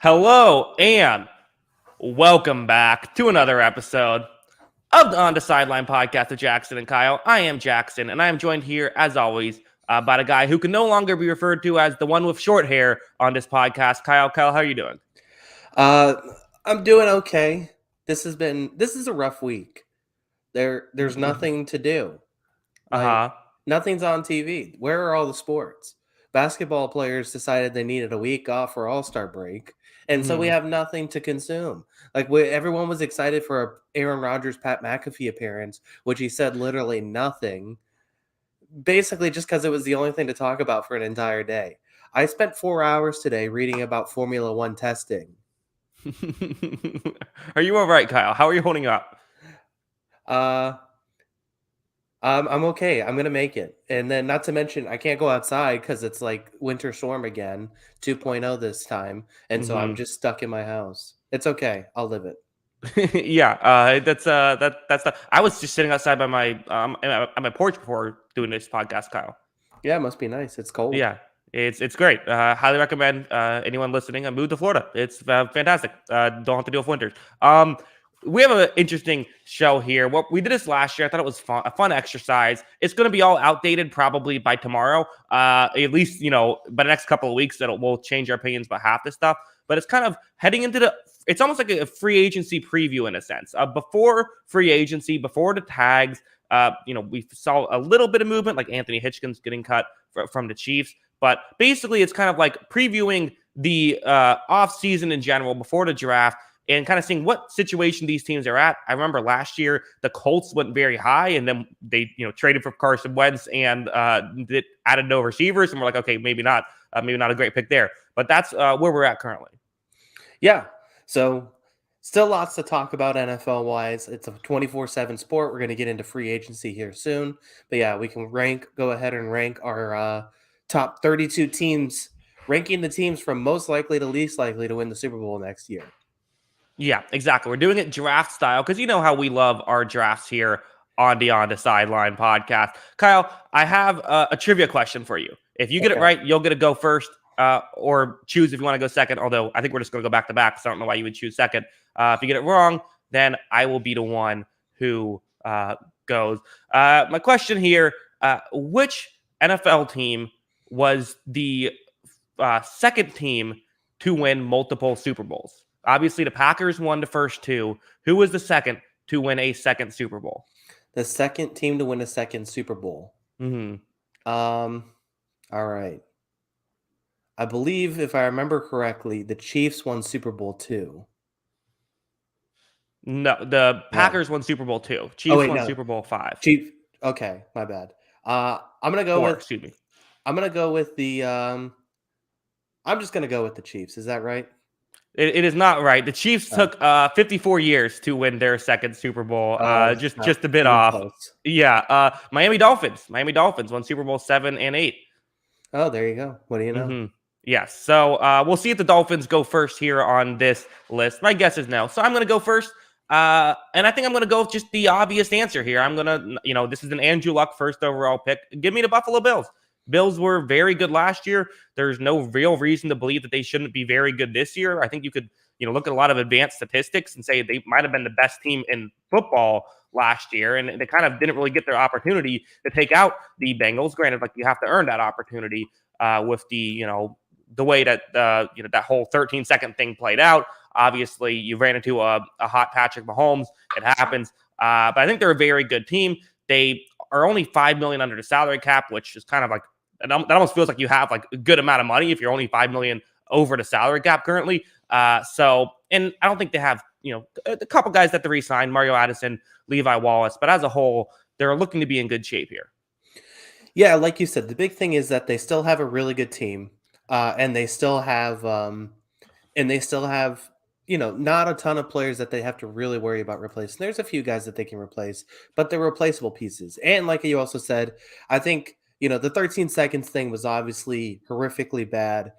Hello and welcome back to another episode of the On the Sideline podcast with Jackson and Kyle. I am Jackson, and I am joined here, as always, by a guy who can no longer be referred to as the one with short hair on this podcast. Kyle, how are you doing? I'm doing okay. This is a rough week. There's nothing to do. Nothing's on TV. Where are all the sports? Basketball players decided they needed a week off for All-Star break, and so we have nothing to consume. Everyone was excited for a Aaron Rodgers, Pat McAfee appearance, which he said literally nothing. Basically, just because it was the only thing to talk about for an entire day. I spent 4 hours today reading about Formula One testing. Are you all right, Kyle? How are you holding up? I'm okay. I'm gonna make it. And then, not to mention, I can't go outside because it's like winter storm again, 2.0 this time, and so I'm just stuck in my house. It's okay. I'll live it. That's I was just sitting outside by my at my porch before doing this podcast, Kyle. Yeah, it must be nice. It's cold. Yeah, it's great. Highly recommend anyone listening move to Florida. It's fantastic. Don't have to deal with winters. We have an interesting show here. What we did this last year, I thought it was a fun exercise. It's going to be all outdated probably by tomorrow. At least, by the next couple of weeks, we'll change our opinions about half this stuff. But it's kind of heading into it's almost like a free agency preview in a sense. Before free agency, before the tags, we saw a little bit of movement, like Anthony Hitchens getting cut from the Chiefs. But basically, it's kind of like previewing the offseason in general before the draft, and kind of seeing what situation these teams are at. I remember last year the Colts went very high, and then they traded for Carson Wentz and added no receivers, and we're like, okay, maybe not a great pick there. But that's where we're at currently. Yeah. So still lots to talk about NFL wise. It's a 24/7 sport. We're going to get into free agency here soon. But yeah, we can go ahead and rank our top 32 teams, ranking the teams from most likely to least likely to win the Super Bowl next year. Yeah, exactly. We're doing it draft style because you know how we love our drafts here on the Sideline podcast. Kyle, I have a trivia question for you. If you get it right, you'll get to go first, or choose if you want to go second. Although I think we're just going to go back to back, so I don't know why you would choose second. If you get it wrong, then I will be the one who goes. My question here, which NFL team was the second team to win multiple Super Bowls? Obviously, the Packers won the first two. Who was the second to win a second Super Bowl? The second team to win a second Super Bowl. All right. I believe, if I remember correctly, the Chiefs won Super Bowl II. No, the Packers won Super Bowl II. Chiefs won Super Bowl V. Okay, my bad. I'm gonna go with. Excuse me. I'm gonna go with the. I'm just gonna go with the Chiefs. Is that right? It is not right. The Chiefs took 54 years to win their second Super Bowl. Just a bit off. Close. Yeah. Miami Dolphins. Miami Dolphins won Super Bowl 7 and 8. Oh, there you go. What do you know? Yes. So we'll see if the Dolphins go first here on this list. My guess is no. So I'm going to go first. And I think I'm going to go with just the obvious answer here. I'm going to, this is an Andrew Luck first overall pick. Give me the Buffalo Bills. Bills were very good last year. There's no real reason to believe that they shouldn't be very good this year. I think you could, look at a lot of advanced statistics and say they might have been the best team in football last year, and they kind of didn't really get their opportunity to take out the Bengals. Granted, like you have to earn that opportunity with the way that that whole 13-second thing played out. Obviously, you ran into a hot Patrick Mahomes. It happens, but I think they're a very good team. They are only $5 million under the salary cap, which is kind of like. That almost feels like you have like a good amount of money if you're only $5 million over the salary cap currently. And I don't think they have, a couple guys that they re-signed, Mario Addison, Levi Wallace, but as a whole, they're looking to be in good shape here. Yeah, like you said, the big thing is that they still have a really good team, and they still have, not a ton of players that they have to really worry about replacing. There's a few guys that they can replace, but they're replaceable pieces. And like you also said, I think. The 13 seconds thing was obviously horrifically bad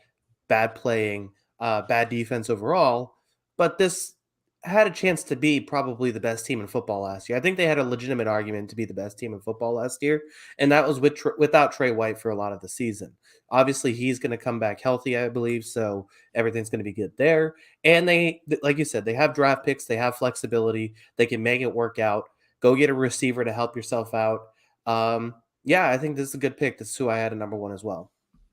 playing, bad defense overall. But this, had a chance to be probably the best team in football last year. I think they had a legitimate argument to be the best team in football last year, and that was without Trey White for a lot of the season. Obviously, he's going to come back healthy, I believe, so everything's going to be good there. And like you said, they have draft picks, they have flexibility, they can make it work out. Go get a receiver to help yourself out. Yeah, I think this is a good pick. This is who I had at number 1 as well.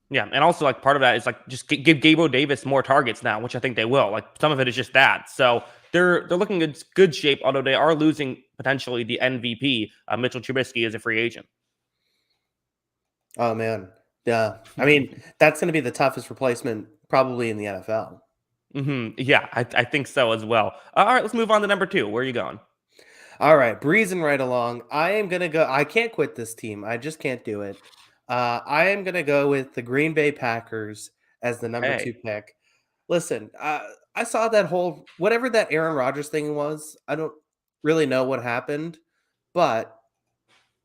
Yeah, and also like part of that is like just give Gabriel Davis more targets now, which I think they will. Like some of it is just that. So they're looking in good shape, although they are losing potentially the MVP. Mitchell Trubisky is a free agent. Oh man, yeah. I mean, that's going to be the toughest replacement probably in the NFL. Yeah, I think so as well. All right, let's move on to number 2. Where are you going? All right, breezing right along. I am going to go. I can't quit this team. I just can't do it. I am going to go with the Green Bay Packers as the number 2 pick. Listen, I saw that whole whatever that Aaron Rodgers thing was. I don't really know what happened, but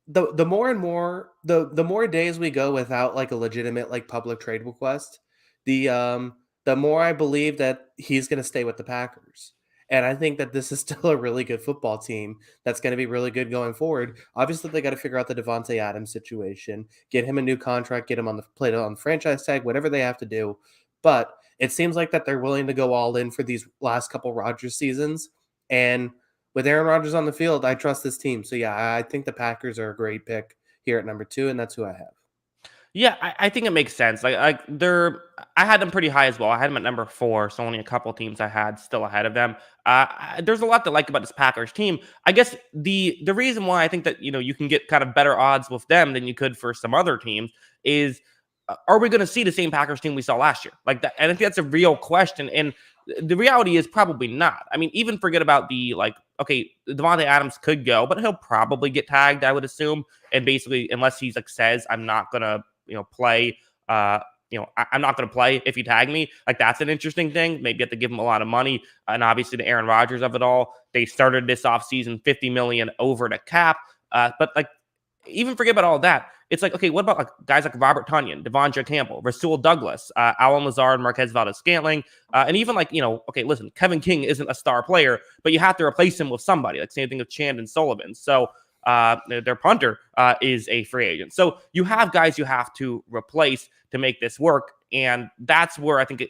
the more and more the more days we go without like a legitimate like public trade request, the more I believe that he's going to stay with the Packers. And I think that this is still a really good football team that's going to be really good going forward. Obviously, they got to figure out the Devontae Adams situation, get him a new contract, get him on the franchise tag, whatever they have to do. But it seems like that they're willing to go all in for these last couple Rodgers seasons. And with Aaron Rodgers on the field, I trust this team. So yeah, I think the Packers are a great pick here at number 2, and that's who I have. Yeah, I think it makes sense. I had them pretty high as well. I had them at number 4, so only a couple teams I had still ahead of them. There's a lot to like about this Packers team. I guess the reason why I think that you can get kind of better odds with them than you could for some other teams is, are we going to see the same Packers team we saw last year? Like that, and I think that's a real question. And the reality is probably not. I mean, even forget about okay, Devontae Adams could go, but he'll probably get tagged, I would assume. And basically, unless he's like says, I'm not gonna play. I'm not going to play if you tag me. Like, that's an interesting thing. Maybe you have to give him a lot of money. And obviously, the Aaron Rodgers of it all. They started this offseason $50 million over the cap. But like, even forget about all that. It's like, okay, what about like guys like Robert Tonyan, Devondre Campbell, Rasul Douglas, Alan Lazard, Marquez Valdez-Scantling, and even like, okay, listen, Kevin King isn't a star player, but you have to replace him with somebody. Like, same thing with Chandon Sullivan. So their punter is a free agent. So you have guys you have to replace to make this work. And that's where I think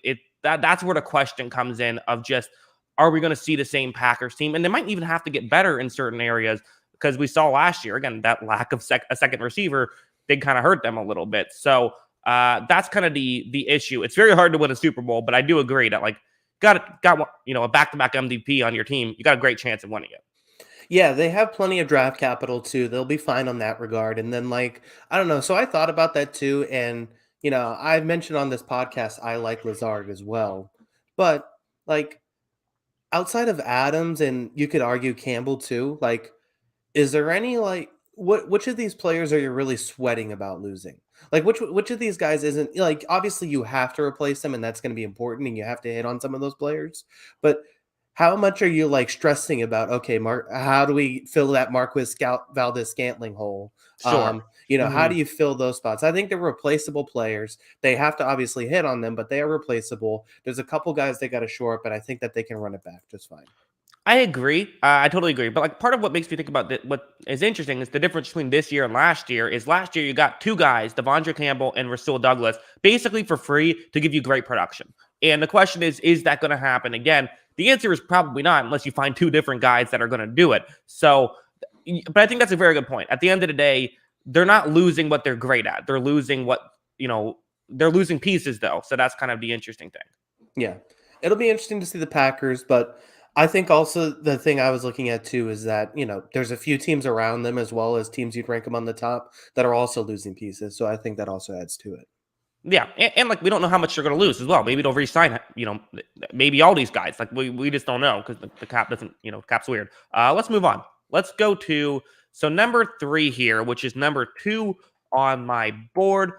that's where the question comes in of just, are we going to see the same Packers team? And they might even have to get better in certain areas, because we saw last year, again, that lack of a second receiver did kind of hurt them a little bit. So that's kind of the issue. It's very hard to win a Super Bowl, but I do agree that like got a back-to-back MVP on your team, you got a great chance of winning it. Yeah, they have plenty of draft capital too. They'll be fine on that regard. And then like, I don't know. So I thought about that too. And, I mentioned on this podcast, I like Lazard as well. But like outside of Adams, and you could argue Campbell too, like, is there any like which of these players are you really sweating about losing? Like which of these guys isn't, like, obviously you have to replace them and that's going to be important and you have to hit on some of those players. But how much are you like stressing about, okay, how do we fill that Marquez Valdez-Scantling hole? Sure. How do you fill those spots? I think they're replaceable players. They have to obviously hit on them, but they are replaceable. There's a couple guys they got to shore up, but I think that they can run it back just fine. I agree. I totally agree. But like part of what makes me think about what is interesting is the difference between this year and last year is last year you got two guys, Devondre Campbell and Rasul Douglas, basically for free to give you great production. And the question is that going to happen again? The answer is probably not, unless you find two different guys that are going to do it. So, but I think that's a very good point. At the end of the day, they're not losing what they're great at. They're losing they're losing pieces though. So that's kind of the interesting thing. Yeah. It'll be interesting to see the Packers, but I think also the thing I was looking at too is that, there's a few teams around them as well as teams you'd rank them on the top that are also losing pieces. So I think that also adds to it. Yeah, and like we don't know how much they're going to lose as well. Maybe they'll re-sign, maybe all these guys. Like we just don't know because the cap doesn't, cap's weird. Let's move on. Let's go to number 3 here, which is number 2 on my board.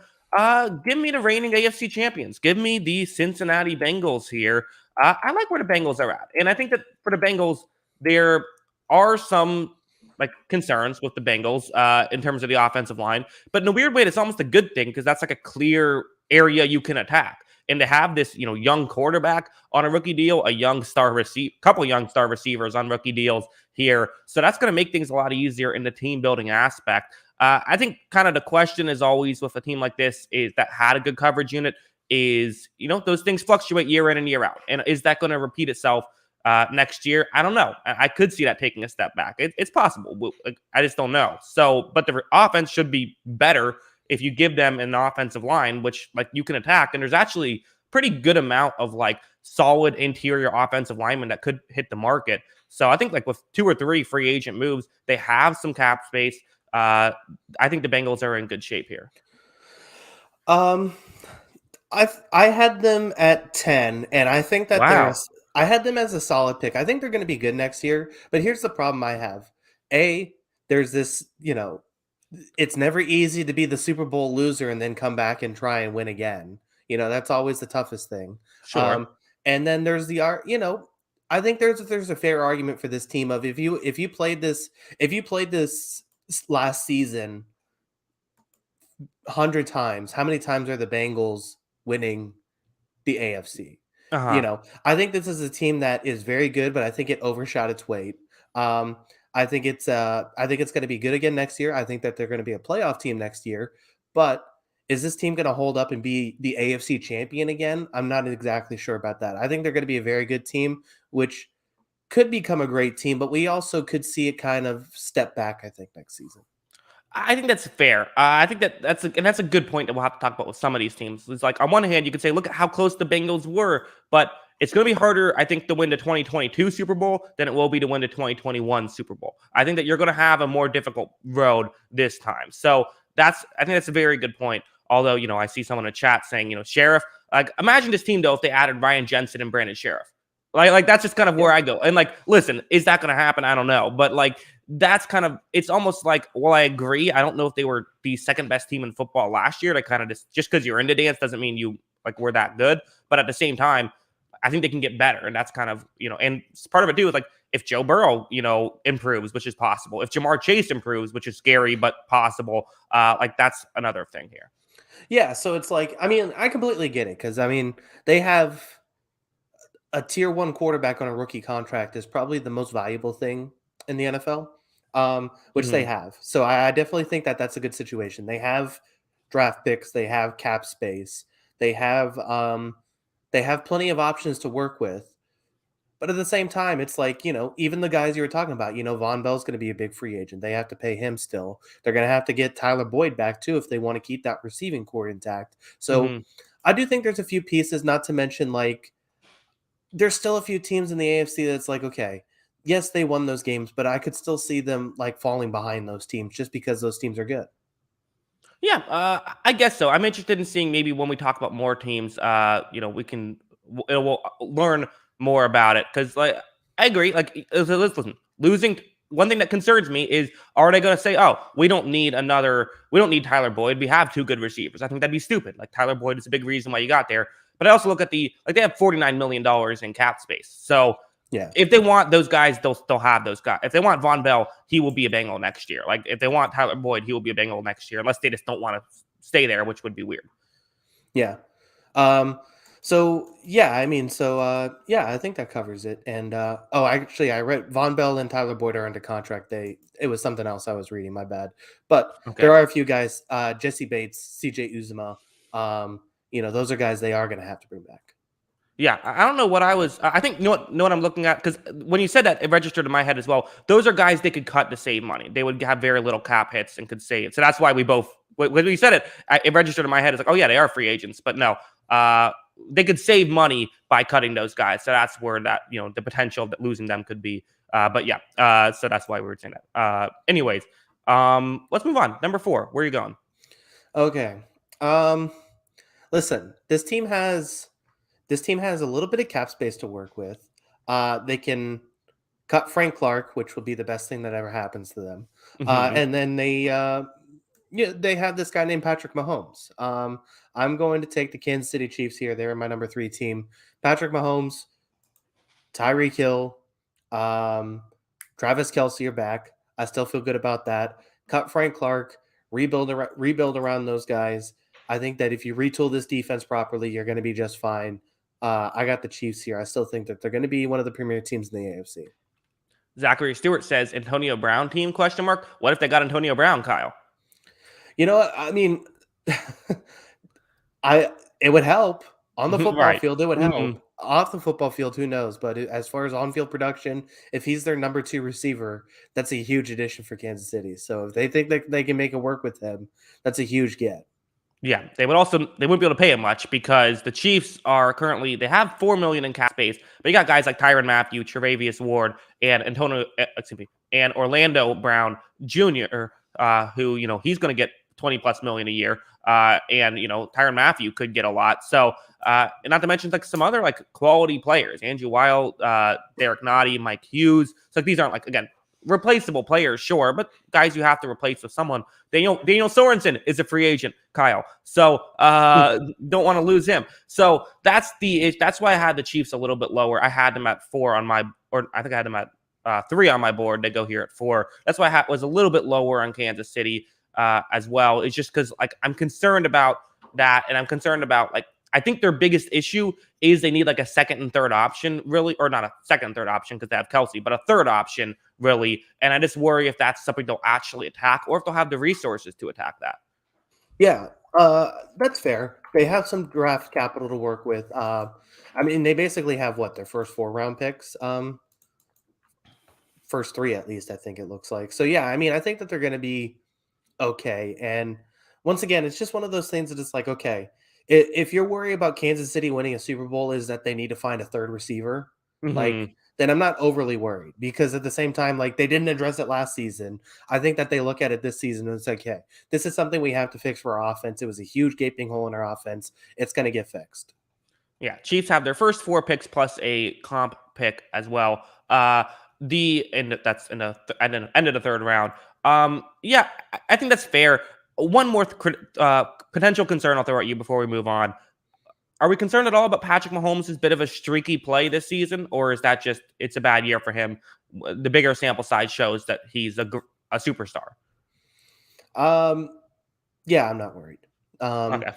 Give me the reigning AFC champions. Give me the Cincinnati Bengals here. I like where the Bengals are at, and I think that for the Bengals, there are some like concerns with the Bengals in terms of the offensive line, but in a weird way, it's almost a good thing because that's like a clear area you can attack. and to have this, young quarterback on a rookie deal, couple young star receivers on rookie deals here. So that's going to make things a lot easier in the team building aspect. I think kind of the question is always with a team like this is that had a good coverage unit is, those things fluctuate year in and year out. And is that going to repeat itself next year? I don't know. I could see that taking a step back. It's possible. I just don't know. So, but the offense should be better if you give them an offensive line, which like you can attack. And there's actually pretty good amount of like solid interior offensive linemen that could hit the market. So I think like with 2 or 3 free agent moves, they have some cap space. I think the Bengals are in good shape here. I had them at 10, and I think that I had them as a solid pick. I think they're going to be good next year, but here's the problem I have. There's this, it's never easy to be the Super Bowl loser and then come back and try and win again. That's always the toughest thing. Sure. And then there's I think there's a fair argument for this team of if you played this last season 100 times, how many times are the Bengals winning the AFC? I think this is a team that is very good, but I think it overshot its weight. I think it's going to be good again next year. I think that they're going to be a playoff team next year. But is this team going to hold up and be the AFC champion again? I'm not exactly sure about that. I think they're going to be a very good team, which could become a great team, but we also could see it kind of step back, I think, next season. I think that's fair. I think that's a good point that we'll have to talk about with some of these teams. It's like on one hand, you could say, look at how close the Bengals were, but it's going to be harder, I think, to win the 2022 Super Bowl than it will be to win the 2021 Super Bowl. I think that you're going to have a more difficult road this time. So I think that's a very good point. Although, I see someone in the chat saying, Sheriff, like imagine this team though if they added Ryan Jensen and Brandon Sheriff. Like that's just kind of where I go. And like, listen, is that going to happen? I don't know. But like, that's kind of, it's almost like, well, I agree. I don't know if they were the second best team in football last year. To kind of just because you're in the dance doesn't mean you like were that good. But at the same time, I think they can get better. And that's kind of, and part of it too is like if Joe Burrow, improves, which is possible. If Jamar Chase improves, which is scary, but possible, like that's another thing here. Yeah. So it's like, I completely get it. Cause they have a tier 1 quarterback on a rookie contract is probably the most valuable thing in the NFL, which they have. So I definitely think that that's a good situation. They have draft picks, they have cap space, they have plenty of options to work with. But at the same time, it's like, even the guys you were talking about, Von Bell's going to be a big free agent. They have to pay him still. They're going to have to get Tyler Boyd back too if they want to keep that receiving core intact. So I do think there's a few pieces, not to mention like there's still a few teams in the AFC that's like, okay, yes, they won those games, but I could still see them like falling behind those teams just because those teams are good. Yeah, I guess so. I'm interested in seeing maybe when we talk about more teams, we'll learn more about it because, like, I agree. Like, listen, losing. One thing that concerns me is, are they going to say, "Oh, we don't need Tyler Boyd. We have 2 good receivers"? I think that'd be stupid. Like, Tyler Boyd is a big reason why you got there. But I also look at they have $49 million in cap space. So yeah, if they want those guys, they'll have those guys. If they want Von Bell, he will be a Bengal next year. Like if they want Tyler Boyd, he will be a Bengal next year, unless they just don't want to stay there, which would be weird. Yeah. So yeah, I think that covers it. And actually, I read Von Bell and Tyler Boyd are under contract. It was something else I was reading. My bad. But there are a few guys. Jesse Bates, C.J. Uzomah. Those are guys they are going to have to bring back. Yeah, I don't know what I think, know what I'm looking at? Because when you said that, it registered in my head as well. Those are guys they could cut to save money. They would have very little cap hits and could save. So that's why when we said it, it registered in my head. It's like, oh yeah, they are free agents. But no, they could save money by cutting those guys. So that's where that, the potential that losing them could be. But yeah, so that's why we were saying that. Anyways, let's move on. Number 4, where are you going? Okay. Listen, this team has a little bit of cap space to work with. They can cut Frank Clark, which will be the best thing that ever happens to them. And then they have this guy named Patrick Mahomes. I'm going to take the Kansas City Chiefs here. They're my number 3 team. Patrick Mahomes, Tyreek Hill, Travis Kelce are back. I still feel good about that. Cut Frank Clark, rebuild around those guys. I think that if you retool this defense properly, you're going to be just fine. I got the Chiefs here. I still think that they're going to be one of the premier teams in the AFC. Zachary Stewart says Antonio Brown team, question mark. What if they got Antonio Brown, Kyle? You know what? I mean, it would help. On the football field, it would help. Off the football field, who knows? But as far as on-field production, if he's their number 2 receiver, that's a huge addition for Kansas City. So if they think that they can make it work with him, that's a huge get. Yeah, they wouldn't be able to pay him much because the Chiefs are currently, they have $4 million in cap space, but you got guys like Tyrann Mathieu, Tre'Davious Ward, and and Orlando Brown Jr., who, he's going to get 20 plus million a year. And Tyrann Mathieu could get a lot. So, and not to mention like some other like quality players, Andrew Wild, Derek Nottie, Mike Hughes. So these aren't like, again, replaceable players, sure, but guys you have to replace with someone. Daniel Sorensen is a free agent, Kyle. So don't want to lose him. So that's why I had the Chiefs a little bit lower. I had them at 4 on my, or I think I had them at 3 on my board. They go here at 4. That's why I was a little bit lower on Kansas City as well. It's just because like I'm concerned about that, and I'm concerned about like I think their biggest issue is they need like a second and third option, really, or not a second and third option because they have Kelsey, but a third option, really. And I just worry if that's something they'll actually attack or if they'll have the resources to attack that. Yeah, that's fair. They have some draft capital to work with. I mean, they basically have their first 4 round picks. First 3 at least, I think it looks like. So yeah, I mean, I think that they're going to be okay. And once again, it's just one of those things that it's like, okay, if you're worried about Kansas City winning a Super Bowl is that they need to find a third receiver, like then I'm not overly worried because at the same time, like they didn't address it last season. I think that they look at it this season and it's like, hey, this is something we have to fix for our offense. It was a huge gaping hole in our offense. It's going to get fixed. Yeah, Chiefs have their first 4 picks plus a comp pick as well. That's in the end of the 3rd round. Yeah, I think that's fair. One more potential concern I'll throw at you before we move on. Are we concerned at all about Patrick Mahomes' bit of a streaky play this season, or is that just it's a bad year for him? The bigger sample size shows that he's a superstar. Yeah, I'm not worried. Okay.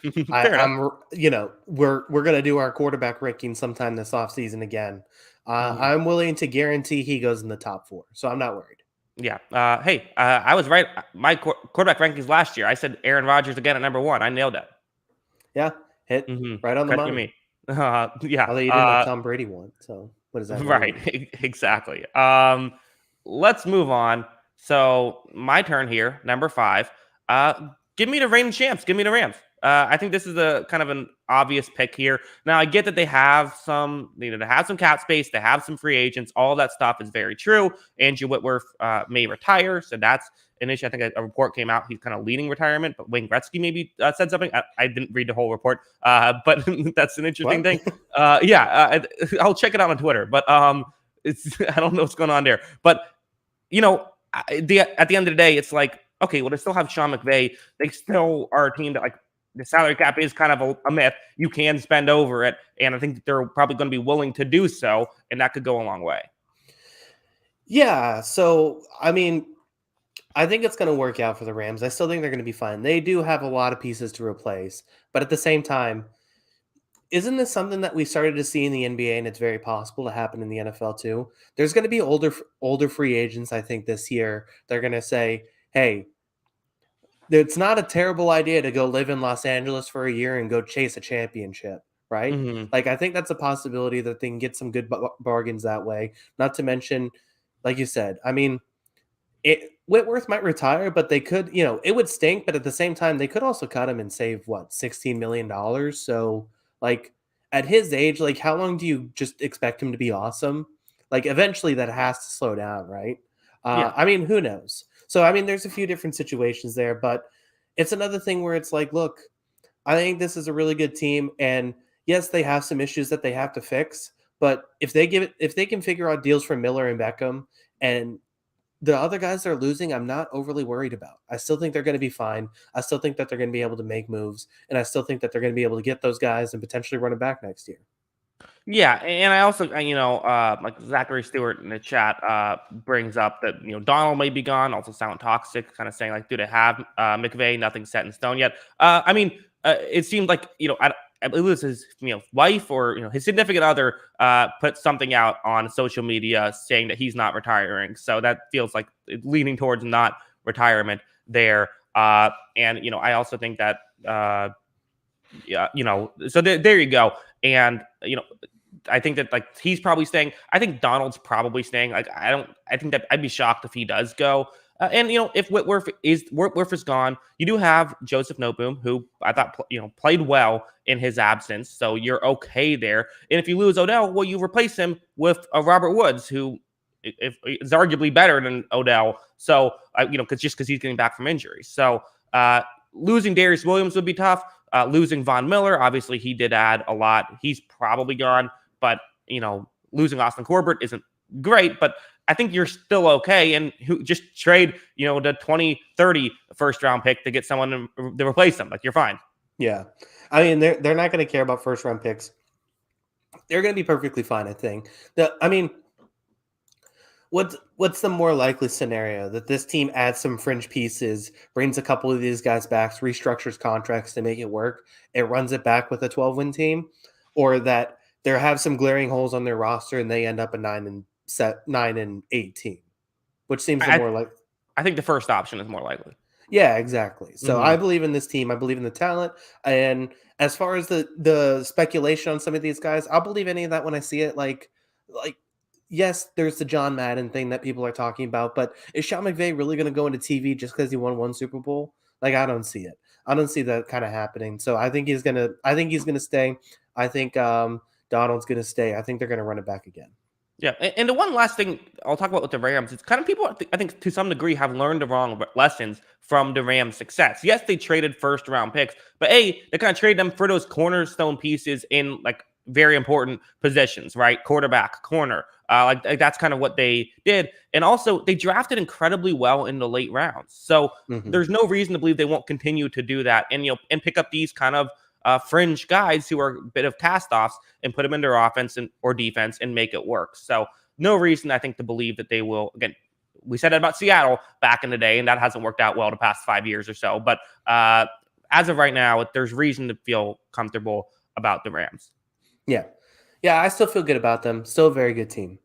We're gonna do our quarterback ranking sometime this offseason again. I'm willing to guarantee he goes in the top 4, so I'm not worried. Yeah. Hey, I was right. My quarterback rankings last year, I said Aaron Rodgers again at number 1. I nailed that. Yeah, hit right on the money. Me. Yeah. Although you didn't have Tom Brady one, so what does that mean? Right. Exactly. Let's move on. So my turn here, number 5. Give me the reigning champs. Give me the Rams. I think this is a kind of an obvious pick here. Now I get that they have some cap space, they have some free agents. All that stuff is very true. Andrew Whitworth may retire, so that's an issue. I think a report came out; he's kind of leading retirement. But Wayne Gretzky maybe said something. I didn't read the whole report, but that's an interesting thing. I'll check it out on Twitter. But I don't know what's going on there. But at the end of the day, it's like, okay, well, they still have Sean McVay. They still are a team that like. The salary cap is kind of a myth. You can spend over it, and I think that they're probably going to be willing to do so, and that could go a long way. Yeah, so, I mean, I think it's going to work out for the Rams. I still think they're going to be fine. They do have a lot of pieces to replace, but at the same time, isn't this something that we started to see in the NBA, and it's very possible to happen in the NFL too? There's going to be older free agents, I think, this year. They're going to say, hey, it's not a terrible idea to go live in Los Angeles for a year and go chase a championship, right? Like, I think that's a possibility that they can get some good bargains that way. Not to mention, like you said, I mean, Whitworth might retire, but they could, it would stink. But at the same time, they could also cut him and save $16 million. So, like, at his age, like, how long do you just expect him to be awesome? Like, eventually that has to slow down, right? I mean, who knows? So, I mean, there's a few different situations there, but it's another thing where it's like, look, I think this is a really good team. And yes, they have some issues that they have to fix, but if they can figure out deals for Miller and Beckham and the other guys they're losing, I'm not overly worried about. I still think they're going to be fine. I still think that they're going to be able to make moves, and I still think that they're going to be able to get those guys and potentially run it back next year. Yeah, and I also, like Zachary Stewart in the chat brings up that, Donald may be gone, also sound toxic, kind of saying like, do they have McVay? Nothing set in stone yet. I mean, it seemed like, I believe it was his wife or his significant other put something out on social media saying that he's not retiring. So that feels like leaning towards not retirement there. And I also think that so there you go. And I think that like he's probably staying. I think Donald's probably staying. Like I think that I'd be shocked if he does go. And if Whitworth is gone, you do have Joseph Noteboom, who I thought played well in his absence, so you're okay there. And if you lose Odell, well, you replace him with a Robert Woods, who is arguably better than Odell. So because he's getting back from injury. So losing Darius Williams would be tough. Losing Von Miller, obviously he did add a lot. He's probably gone, but losing Austin Corbett isn't great, but I think you're still okay. And just trade, the 2030 first round pick to get someone to replace them. Like you're fine. Yeah. I mean, they're not going to care about first round picks. They're going to be perfectly fine, I think. What's the more likely scenario? That this team adds some fringe pieces, brings a couple of these guys back, restructures contracts to make it work, it runs it back with a 12-win team, or that they have some glaring holes on their roster and they end up a 9-8 team, which seems more like. I think the first option is more likely. Yeah, exactly. So I believe in this team. I believe in the talent. And as far as the speculation on some of these guys, I'll believe any of that when I see it. Like. Yes, there's the John Madden thing that people are talking about, but is Sean McVay really going to go into TV just because he won one Super Bowl? Like, I don't see it. I don't see that kind of happening. So I think he's gonna stay. I think Donald's gonna stay. I think they're gonna run it back again. Yeah, and the one last thing I'll talk about with the Rams, it's kind of people I think to some degree have learned the wrong lessons from the Rams' success. Yes, they traded first round picks, but they kind of traded them for those cornerstone pieces in like very important positions, right? Quarterback, corner. Like that's kind of what they did. And also they drafted incredibly well in the late rounds. So there's no reason to believe they won't continue to do that and pick up these kind of fringe guys who are a bit of cast-offs and put them in their offense or defense and make it work. So no reason, I think, to believe that they will. Again, we said that about Seattle back in the day, and that hasn't worked out well the past 5 years or so. But as of right now, there's reason to feel comfortable about the Rams. Yeah. Yeah, I still feel good about them. Still a very good team.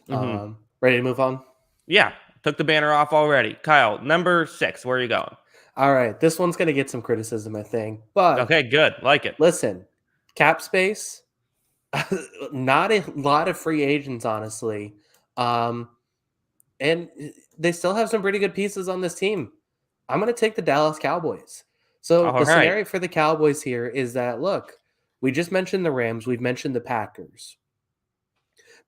Ready to move on? Yeah. Took the banner off already. Kyle, number 6. Where are you going? All right. This one's going to get some criticism, I think. But okay, good. Like it. Listen, cap space, not a lot of free agents, honestly. And they still have some pretty good pieces on this team. I'm going to take the Dallas Cowboys. So scenario for the Cowboys here is that, look, we just mentioned the Rams. We've mentioned the Packers.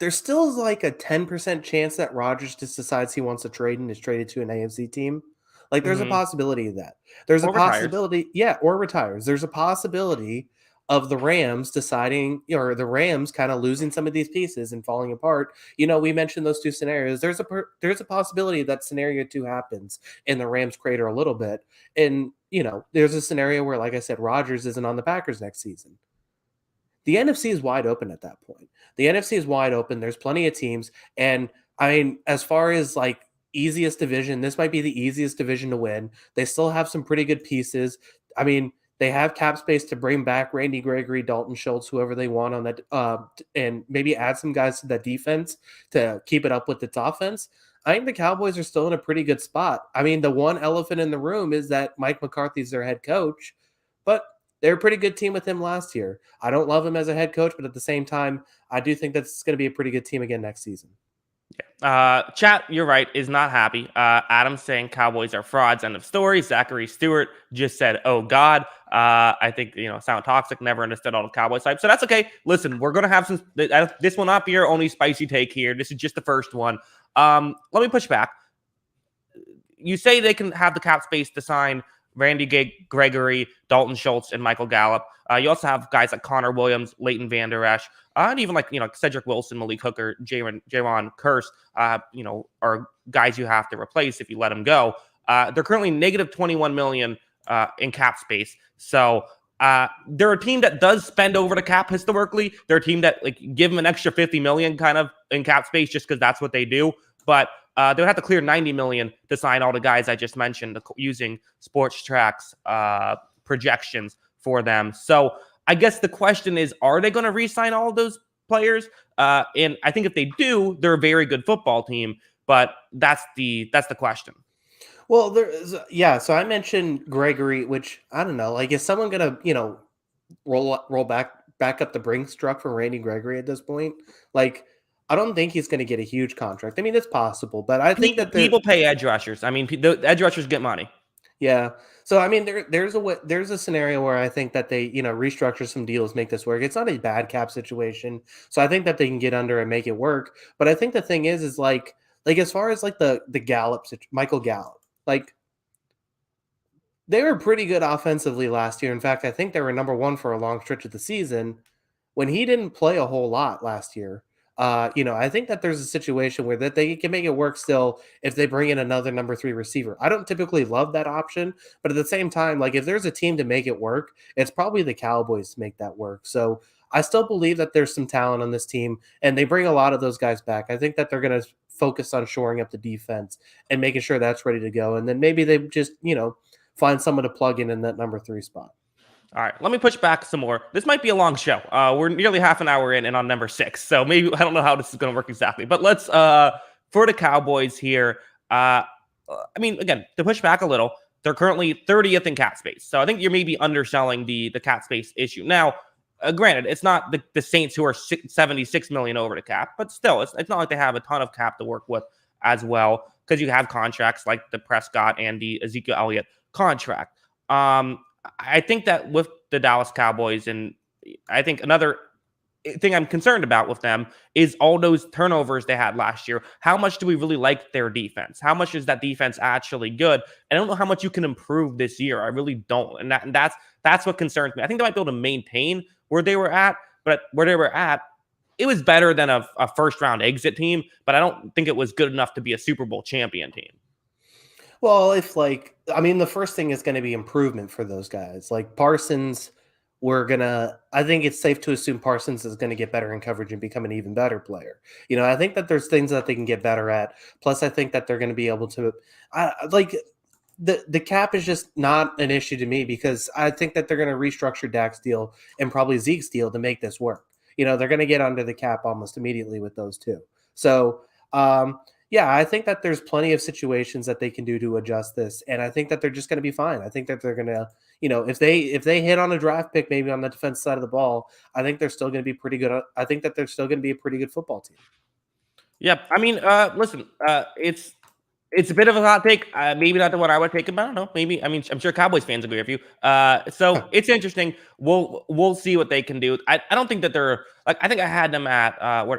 There's still like a 10% chance that Rodgers just decides he wants to trade and is traded to an AFC team. Like there's a possibility of that. There's a possibility. Yeah, or retires. There's a possibility of the Rams deciding, or the Rams kind of losing some of these pieces and falling apart. We mentioned those two scenarios. There's a possibility that scenario 2 happens and the Rams crater a little bit. And, there's a scenario where, like I said, Rodgers isn't on the Packers next season. The NFC is wide open at that point. The NFC is wide open. There's plenty of teams. And I mean, as far as like easiest division, this might be the easiest division to win. They still have some pretty good pieces. I mean, they have cap space to bring back Randy Gregory, Dalton Schultz, whoever they want on that, and maybe add some guys to that defense to keep it up with its offense. I think the Cowboys are still in a pretty good spot. I mean, the one elephant in the room is that Mike McCarthy's their head coach, but they're a pretty good team with him last year. I don't love him as a head coach, but at the same time, I do think that's going to be a pretty good team again next season. Yeah. Chat, you're right, is not happy. Adam's saying Cowboys are frauds. End of story. Zachary Stewart just said, oh, God. I think, sound toxic. Never understood all the Cowboys type. So that's okay. Listen, we're going to have some. This will not be our only spicy take here. This is just the first one. Let me push back. You say they can have the cap space to sign Randy Gregory, Dalton Schultz, and Michael Gallup. You also have guys like Connor Williams, Leighton Vander Esch, and even like Cedric Wilson, Malik Hooker, Jaron Kearse, are guys you have to replace if you let them go. They're currently negative $21 million in cap space. So they're a team that does spend over the cap historically. They're a team that give them an extra $50 million kind of in cap space just because that's what they do. But they would have to clear $90 million to sign all the guys I just mentioned using Sports Track's projections for them. So I guess the question is, are they going to re-sign all of those players? And I think if they do, they're a very good football team. But that's the question. Well, so I mentioned Gregory, which I don't know. Like, is someone gonna roll back up the Brinks truck for Randy Gregory at this point? Like, I don't think he's gonna get a huge contract. I mean, it's possible, but I think that people pay edge rushers. I mean, the edge rushers get money. Yeah. So I mean, there's a scenario where I think that they restructure some deals, make this work. It's not a bad cap situation, so I think that they can get under and make it work. But I think the thing is like as far as like the Gallup, Michael Gallup, like they were pretty good offensively last year. In fact, I think they were number one for a long stretch of the season. When he didn't play a whole lot last year, I think that there's a situation where that they can make it work still if they bring in another number 3 receiver. I don't typically love that option, but at the same time, like if there's a team to make it work, it's probably the Cowboys to make that work. So I still believe that there's some talent on this team, and they bring a lot of those guys back. I think that they're going to focus on shoring up the defense and making sure that's ready to go, and then maybe they just find someone to plug in that number 3 spot. All right, let me push back some more. This might be a long show. We're nearly half an hour in and on number 6, so maybe I don't know how this is going to work exactly. But let's for the Cowboys here. I mean, again, to push back a little, they're currently 30th in cap space, so I think you're maybe underselling the cap space issue. Now, granted, it's not the Saints who are 76 million over the cap, but still, it's not like they have a ton of cap to work with as well, because you have contracts like the Prescott and the Ezekiel Elliott contract. I think that with the Dallas Cowboys, and I think another thing I'm concerned about with them is all those turnovers they had last year. How much do we really like their defense? How much is that defense actually good? I don't know how much you can improve this year. I really don't. And that's what concerns me. I think they might be able to maintain where they were at, but where they were at, it was better than a first round exit team, but I don't think it was good enough to be a Super Bowl champion team. Well, the first thing is going to be improvement for those guys. Like Parsons, I think it's safe to assume Parsons is going to get better in coverage and become an even better player. I think that there's things that they can get better at. Plus, I think that they're going to be able to, the cap is just not an issue to me, because I think that they're going to restructure Dak's deal and probably Zeke's deal to make this work. They're going to get under the cap almost immediately with those two. So, yeah, I think that there's plenty of situations that they can do to adjust this, and I think that they're just going to be fine. I think that they're going to, if they hit on a draft pick, maybe on the defense side of the ball, I think they're still going to be pretty good. I think that they're still going to be a pretty good football team. Yep. I mean, listen, it's a bit of a hot take. Maybe not the one I would take, but I don't know. Maybe, I mean, I'm sure Cowboys fans agree with you. So it's interesting. We'll see what they can do. I don't think that they're like, I think I had them at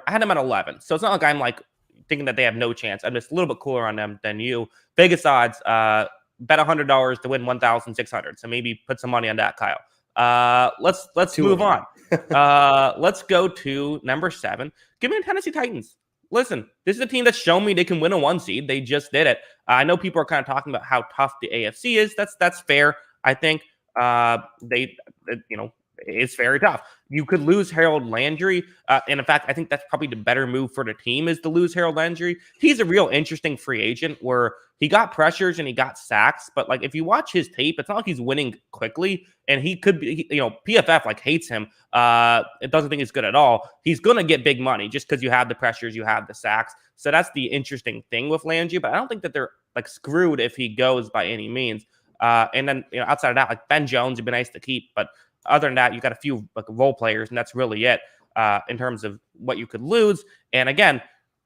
11. So it's not like I'm like thinking that they have no chance. I'm just a little bit cooler on them than you. Vegas odds, bet $100 to win 1,600. So maybe put some money on that, Kyle. Let's move on. Let's go to number 7. Give me the Tennessee Titans. Listen, this is a team that's shown me they can win a 1 seed. They just did it. I know people are kind of talking about how tough the AFC is. That's fair. I think it's very tough. You could lose Harold Landry. And in fact, I think that's probably the better move for the team, is to lose Harold Landry. He's a real interesting free agent where he got pressures and he got sacks. But like, if you watch his tape, it's not like he's winning quickly. And he could be, PFF like hates him. It doesn't think he's good at all. He's going to get big money just because you have the pressures, you have the sacks. So that's the interesting thing with Landry. But I don't think that they're like screwed if he goes by any means. And then, outside of that, like Ben Jones would be nice to keep. But other than that, you got a few like role players, and that's really it in terms of what you could lose. And again,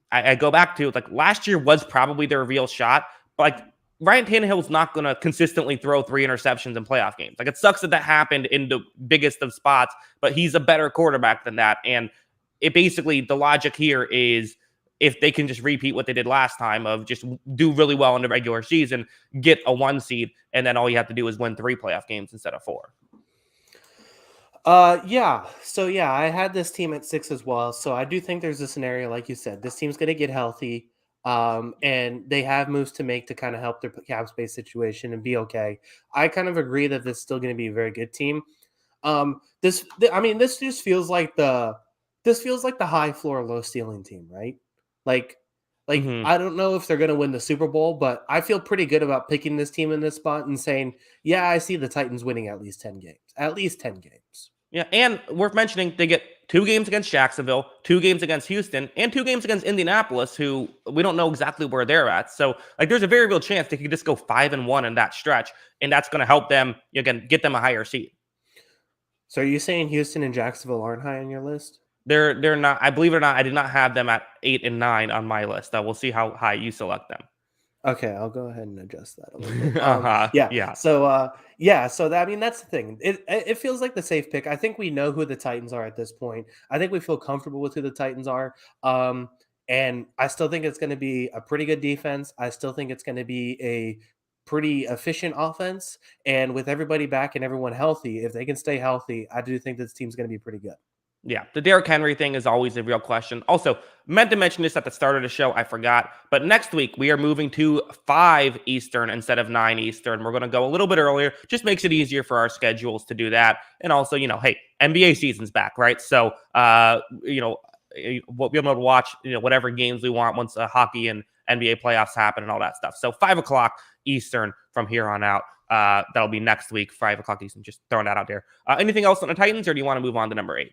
I go back to like last year was probably their real shot, but like Ryan Tannehill's not going to consistently throw 3 interceptions in playoff games. Like, it sucks that happened in the biggest of spots, but he's a better quarterback than that. And it basically, the logic here is if they can just repeat what they did last time of just do really well in the regular season, get a 1 seed, and then all you have to do is win 3 playoff games instead of 4. Yeah. So yeah, I had this team at 6 as well. So I do think there's a scenario, like you said, this team's going to get healthy. And they have moves to make to kind of help their cap space situation and be okay. I kind of agree that this is still going to be a very good team. This just feels like the high floor, low ceiling team, right? Like Like, Mm-hmm. I don't know if they're going to win the Super Bowl, but I feel pretty good about picking this team in this spot and saying, yeah, I see the Titans winning at least 10 games. At least 10 games. Yeah, and worth mentioning, they get 2 games against Jacksonville, 2 games against Houston, and 2 games against Indianapolis, who we don't know exactly where they're at. So, like, there's a very real chance they could just go 5-1 in that stretch, and that's going to help them, again, get them a higher seed. So are you saying Houston and Jacksonville aren't high on your list? They're not. I believe it or not, I did not have them at 8 and 9 on my list. We'll see how high you select them. Okay, I'll go ahead and adjust that a little bit. Yeah. Yeah. So, So that, I mean, that's the thing. It feels like the safe pick. I think we know who the Titans are at this point. I think we feel comfortable with who the Titans are. And I still think it's going to be a pretty good defense. I still think it's going to be a pretty efficient offense. And with everybody back and everyone healthy, if they can stay healthy, I do think this team's going to be pretty good. Yeah, the Derrick Henry thing is always a real question. Also, meant to mention this at the start of the show, I forgot. But next week, we are moving to 5 Eastern instead of 9 Eastern. We're going to go a little bit earlier. Just makes it easier for our schedules to do that. And also, hey, NBA season's back, right? So, we'll be able to watch, whatever games we want once hockey and NBA playoffs happen and all that stuff. So 5 o'clock Eastern from here on out. That'll be next week, 5 o'clock Eastern. Just throwing that out there. Anything else on the Titans, or do you want to move on to number 8?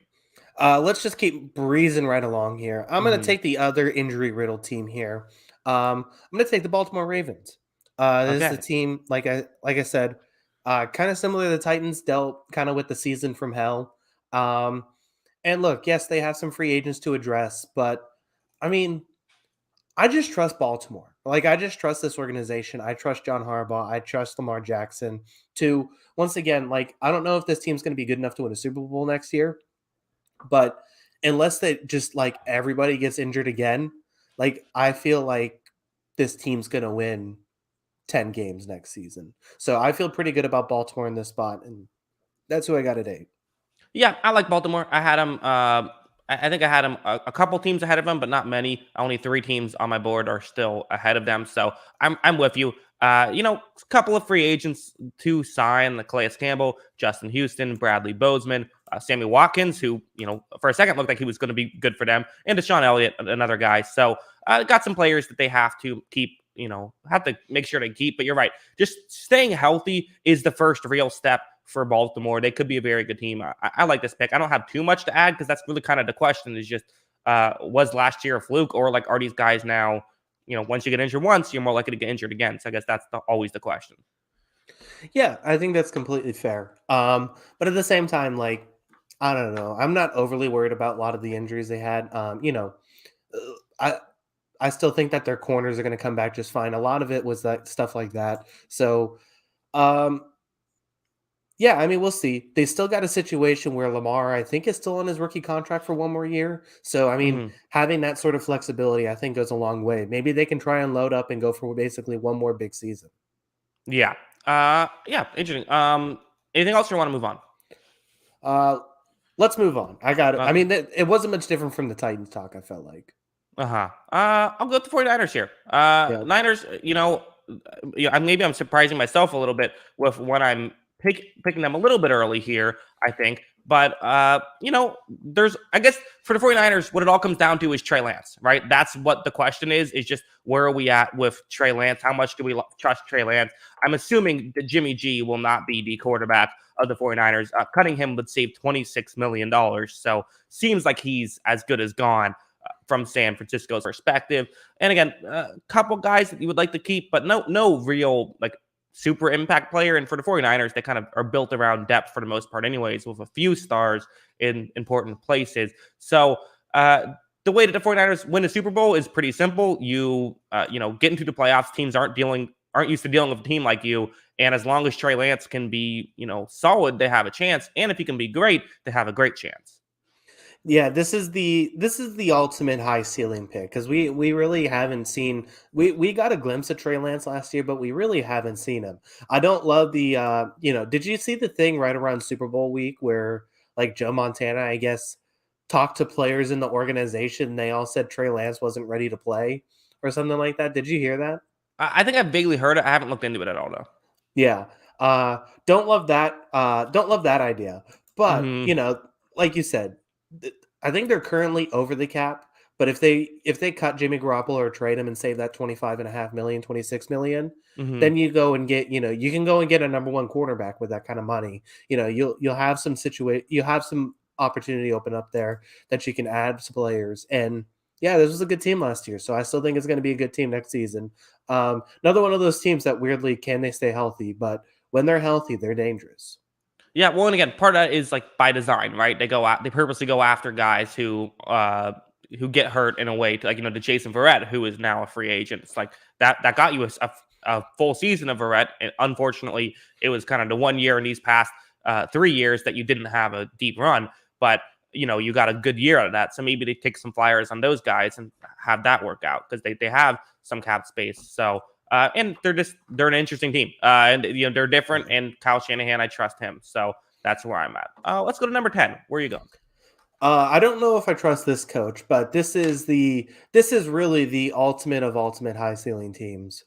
Let's just keep breezing right along here. I'm going to take the other injury-riddled team here. I'm going to take the Baltimore Ravens. This is a team, like I said, kind of similar to the Titans, dealt kind of with the season from hell. And look, yes, they have some free agents to address, but I mean, I just trust Baltimore. Like, I just trust this organization. I trust John Harbaugh. I trust Lamar Jackson to, once again, like, I don't know if this team's going to be good enough to win a Super Bowl next year. But unless they just like everybody gets injured again, like I feel like this team's going to win 10 games next season. So I feel pretty good about Baltimore in this spot. And that's who I got at 8. Yeah, I like Baltimore. I had them. I think I had them a couple teams ahead of them, but not many. Only 3 teams on my board are still ahead of them. So I'm with you. A couple of free agents to sign: the Calais Campbell, Justin Houston, Bradley Bozeman, Sammy Watkins, who for a second looked like he was going to be good for them, and Deshaun Elliott, another guy. So got some players that they have to keep. Have to make sure to keep. But you're right. Just staying healthy is the first real step for Baltimore. They could be a very good team. I like this pick. I don't have too much to add because that's really kind of the question is just, was last year a fluke, or like are these guys now, once you get injured once, you're more likely to get injured again. So I guess that's always the question. Yeah, I think that's completely fair. But at the same time, like, I don't know. I'm not overly worried about a lot of the injuries they had. I still think that their corners are going to come back just fine. A lot of it was that stuff like that. So, yeah, I mean, we'll see. They still got a situation where Lamar, I think, is still on his rookie contract for one more year. So, I mean, having that sort of flexibility, I think, goes a long way. Maybe they can try and load up and go for basically one more big season. Yeah. Yeah. Interesting. Anything else you want to move on? Let's move on. I got it. I mean, it wasn't much different from the Titans talk, I felt like. I'll go with the 49ers here. Niners, maybe I'm surprising myself a little bit with when I'm picking them a little bit early here, I think. But, there's, I guess, for the 49ers, what it all comes down to is Trey Lance, right? That's what the question is just where are we at with Trey Lance? How much do we trust Trey Lance? I'm assuming that Jimmy G will not be the quarterback of the 49ers. Cutting him would save $26 million. So seems like he's as good as gone from San Francisco's perspective. And again, a couple guys that you would like to keep, but no real like super impact player. And for the 49ers, they kind of are built around depth for the most part anyways, with a few stars in important places. So the way that the 49ers win a Super Bowl is pretty simple. You get into the playoffs, teams aren't used to dealing with a team like you. And as long as Trey Lance can be, solid, they have a chance. And if he can be great, they have a great chance. Yeah, this is the ultimate high ceiling pick because we really haven't seen we got a glimpse of Trey Lance last year, but we really haven't seen him. I don't love the did you see the thing right around Super Bowl week where like Joe Montana, I guess, talked to players in the organization and they all said Trey Lance wasn't ready to play or something like that? Did you hear that? I think I've vaguely heard it. I haven't looked into it at all though. Yeah. Don't love that. Don't love that idea. But, like you said, I think they're currently over the cap, But if they cut Jimmy Garoppolo or trade him and save that 25.5 million, 26 million, then you go and get, you can go and get a number one quarterback with that kind of money. You'll have some opportunity open up there that you can add some players. And yeah, this was a good team last year, so I still think it's going to be a good team next season. Another one of those teams that weirdly can they stay healthy, but when they're healthy, they're dangerous. Yeah, well, and again, part of that is like by design, right? They purposely go after guys who get hurt in a way to, like, the Jason Verrett, who is now a free agent. It's like that got you a full season of Verrett. And unfortunately, it was kind of the 1 year in these past 3 years that you didn't have a deep run, but you got a good year out of that. So maybe they take some flyers on those guys and have that work out because they have some cap space. So and they're an interesting team. And they're different. And Kyle Shanahan, I trust him. So that's where I'm at. Let's go to number 10. Where are you going? I don't know if I trust this coach, but this is really the ultimate of ultimate high ceiling teams.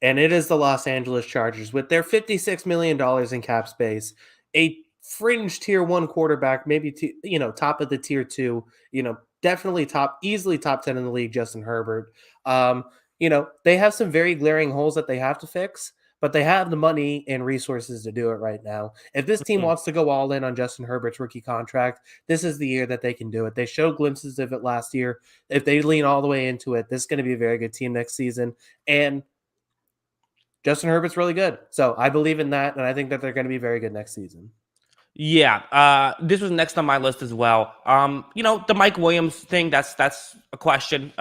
And it is the Los Angeles Chargers with their $56 million in cap space, a fringe tier 1 quarterback, maybe top of the tier 2, definitely easily top 10 in the league, Justin Herbert. They have some very glaring holes that they have to fix, but they have the money and resources to do it right now. If this team wants to go all in on Justin Herbert's rookie contract, this is the year that they can do it. They showed glimpses of it last year. If they lean all the way into it, this is going to be a very good team next season. And Justin Herbert's really good. So I believe in that, and I think that they're going to be very good next season. Yeah, this was next on my list as well. The Mike Williams thing, that's a question.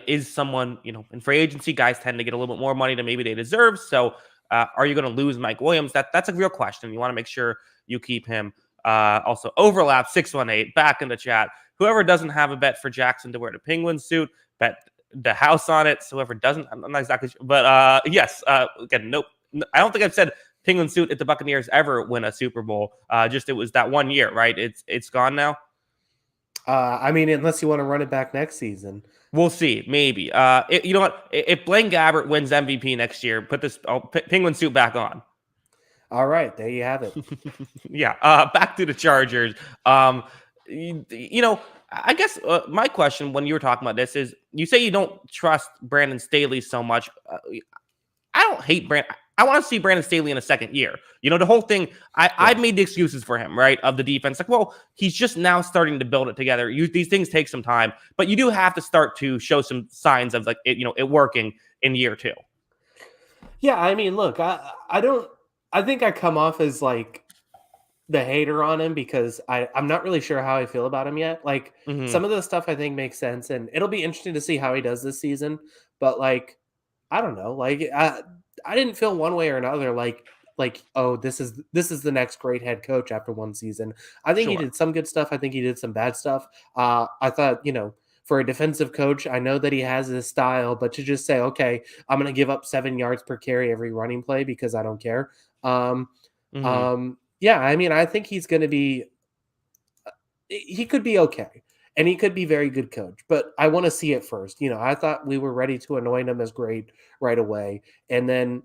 Is someone, in free agency, guys tend to get a little bit more money than maybe they deserve. So are you going to lose Mike Williams? That's a real question. You want to make sure you keep him. Also, Overlap 618 back in the chat. Whoever doesn't have a bet for Jackson to wear the Penguin suit, bet the house on it. So whoever doesn't, I'm not exactly sure. But yes, again, nope. I don't think I've said Penguin suit if the Buccaneers ever win a Super Bowl. Just it was that 1 year, right? It's gone now. Unless you want to run it back next season. We'll see. Maybe. You know what? If Blaine Gabbert wins MVP next year, put this Penguin suit back on. All right, there you have it. Yeah. Back to the Chargers. I guess my question when you were talking about this is, you say you don't trust Brandon Staley so much. I don't hate Brandon. I want to see Brandon Staley in a second year. The whole thing, I've made the excuses for him, right, of the defense. Like, well, he's just now starting to build it together. These things take some time, but you do have to start to show some signs of, like, it working in year 2. Yeah, look, I think I come off as, like, the hater on him because I'm not really sure how I feel about him yet. Like, some of the stuff I think makes sense, and it'll be interesting to see how he does this season. But, like, I don't know. Like, I didn't feel one way or another like, oh, this is the next great head coach after one season. I think he did some good stuff. I think he did some bad stuff. I thought, for a defensive coach, I know that he has his style, but to just say, okay, I'm going to give up 7 yards per carry every running play because I don't care. Yeah, I think he's going to be – he could be okay, and he could be very good coach, but I want to see it first. I thought we were ready to anoint him as great right away, and then,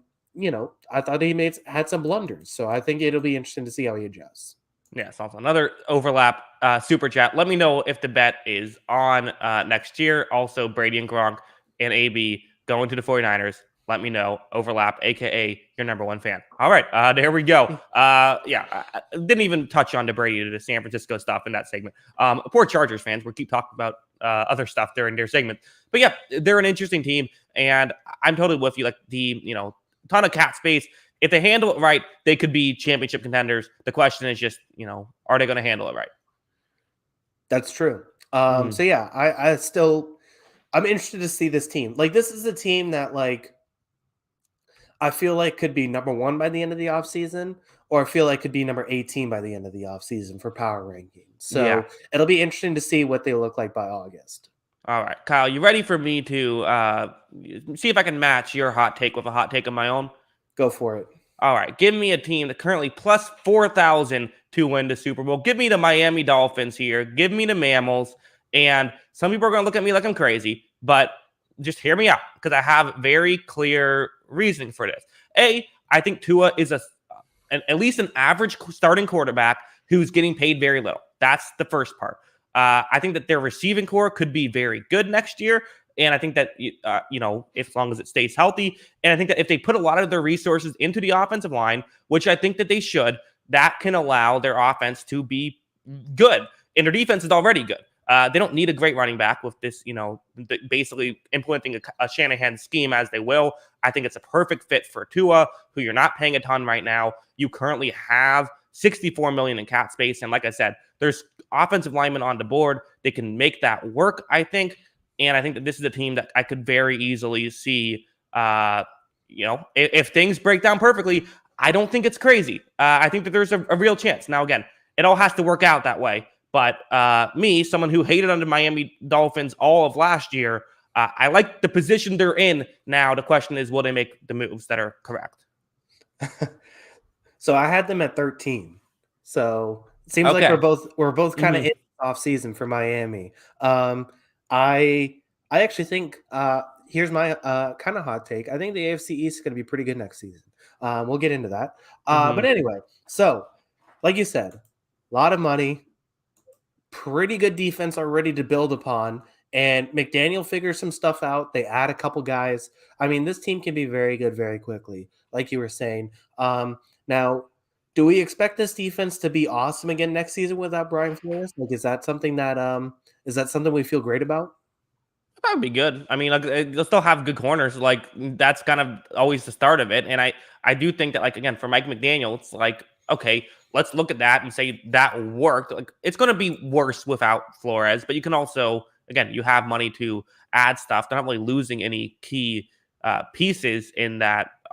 I thought he had some blunders, so I think it'll be interesting to see how he adjusts. Yeah, it's also another Overlap super chat. Let me know if the bet is on next year. Also, Brady and Gronk and AB going to the 49ers. Let me know. Overlap, a.k.a. your number one fan. All right, there we go. I didn't even touch on the Brady to the San Francisco stuff in that segment. Poor Chargers fans. We'll keep talking about other stuff during their segment. But yeah, they're an interesting team, and I'm totally with you. Like, the ton of cap space. If they handle it right, they could be championship contenders. The question is just, are they going to handle it right? That's true. So yeah, I'm interested to see this team. Like, this is a team that, like, I feel like could be number 1 by the end of the offseason, or I feel like could be number 18 by the end of the offseason for power rankings. So It'll be interesting to see what they look like by August. All right, Kyle, you ready for me to see if I can match your hot take with a hot take of my own? Go for it. All right, give me a team that currently plus 4,000 to win the Super Bowl. Give me the Miami Dolphins here. Give me the Mammals. And some people are going to look at me like I'm crazy, but just hear me out because I have very clear reasoning for this. I think Tua is at least an average starting quarterback who's getting paid very little. That's the first part. I think that their receiving core could be very good next year. And I think that, as long as it stays healthy, and I think that if they put a lot of their resources into the offensive line, which I think that they should, that can allow their offense to be good. And their defense is already good. They don't need a great running back with this, basically implementing a Shanahan scheme as they will. I think it's a perfect fit for Tua, who you're not paying a ton right now. You currently have $64 million in cap space. And like I said, there's offensive linemen on the board. They can make that work, I think. And I think that this is a team that I could very easily see, if things break down perfectly, I don't think it's crazy. I think that there's a real chance. Now, again, it all has to work out that way. But me, someone who hated on the Miami Dolphins all of last year, I like the position they're in now. The question is, will they make the moves that are correct? So I had them at 13. So it seems like we're both kind of in off season for Miami. I actually think here's my kind of hot take. I think the AFC East is going to be pretty good next season. We'll get into that. But anyway, so like you said, a lot of money, pretty good defense already to build upon, and McDaniel figures some stuff out. They add a couple guys. I mean, this team can be very good very quickly, like you were saying. Now, do we expect this defense to be awesome again next season without Brian Flores? Like, is that something we feel great about? That would be good. I mean, they'll still have good corners. Like, that's kind of always the start of it. And I do think that, like, again, for Mike McDaniel, it's like, okay, let's look at that and say that worked. Like, it's going to be worse without Flores, but you can also, again, you have money to add stuff. They're not really losing any key pieces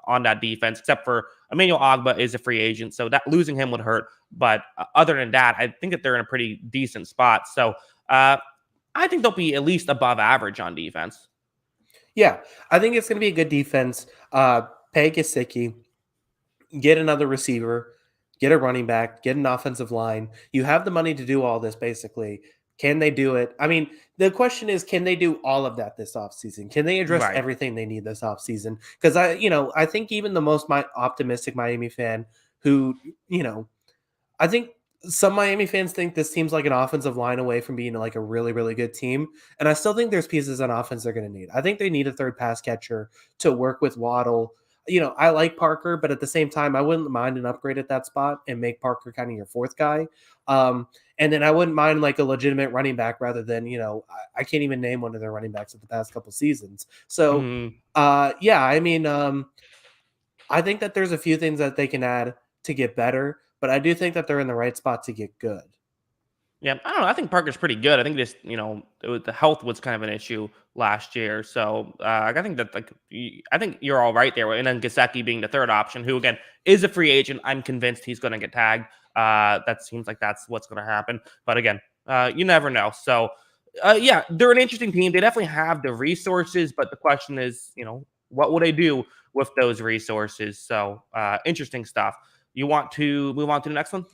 on that defense, except for Emmanuel Ogbah is a free agent, so that losing him would hurt. But other than that, I think that they're in a pretty decent spot. So I think they'll be at least above average on defense. Yeah, I think it's going to be a good defense. Pay Gesicki, get another receiver, get a running back, get an offensive line. You have the money to do all this, basically. Can they do it? I mean, the question is, can they do all of that this offseason? Can they address everything they need this offseason? Because I think even the most optimistic Miami fan who, I think some Miami fans think this team's like an offensive line away from being like a really, really good team. And I still think there's pieces on offense they're going to need. I think they need a third pass catcher to work with Waddle. I like Parker, but at the same time, I wouldn't mind an upgrade at that spot and make Parker kind of your fourth guy. And then I wouldn't mind like a legitimate running back rather than, I can't even name one of their running backs at the past couple seasons. So, I mean, I think that there's a few things that they can add to get better, but I do think that they're in the right spot to get good. Yeah, I don't know. I think Parker's pretty good. I think just, the health was kind of an issue last year. So I think that, I think you're all right there. And then Gesicki being the third option, who, again, is a free agent. I'm convinced he's going to get tagged. That seems like that's what's going to happen. But again, you never know. So, they're an interesting team. They definitely have the resources. But the question is, what will they do with those resources? So interesting stuff. You want to move on to the next one?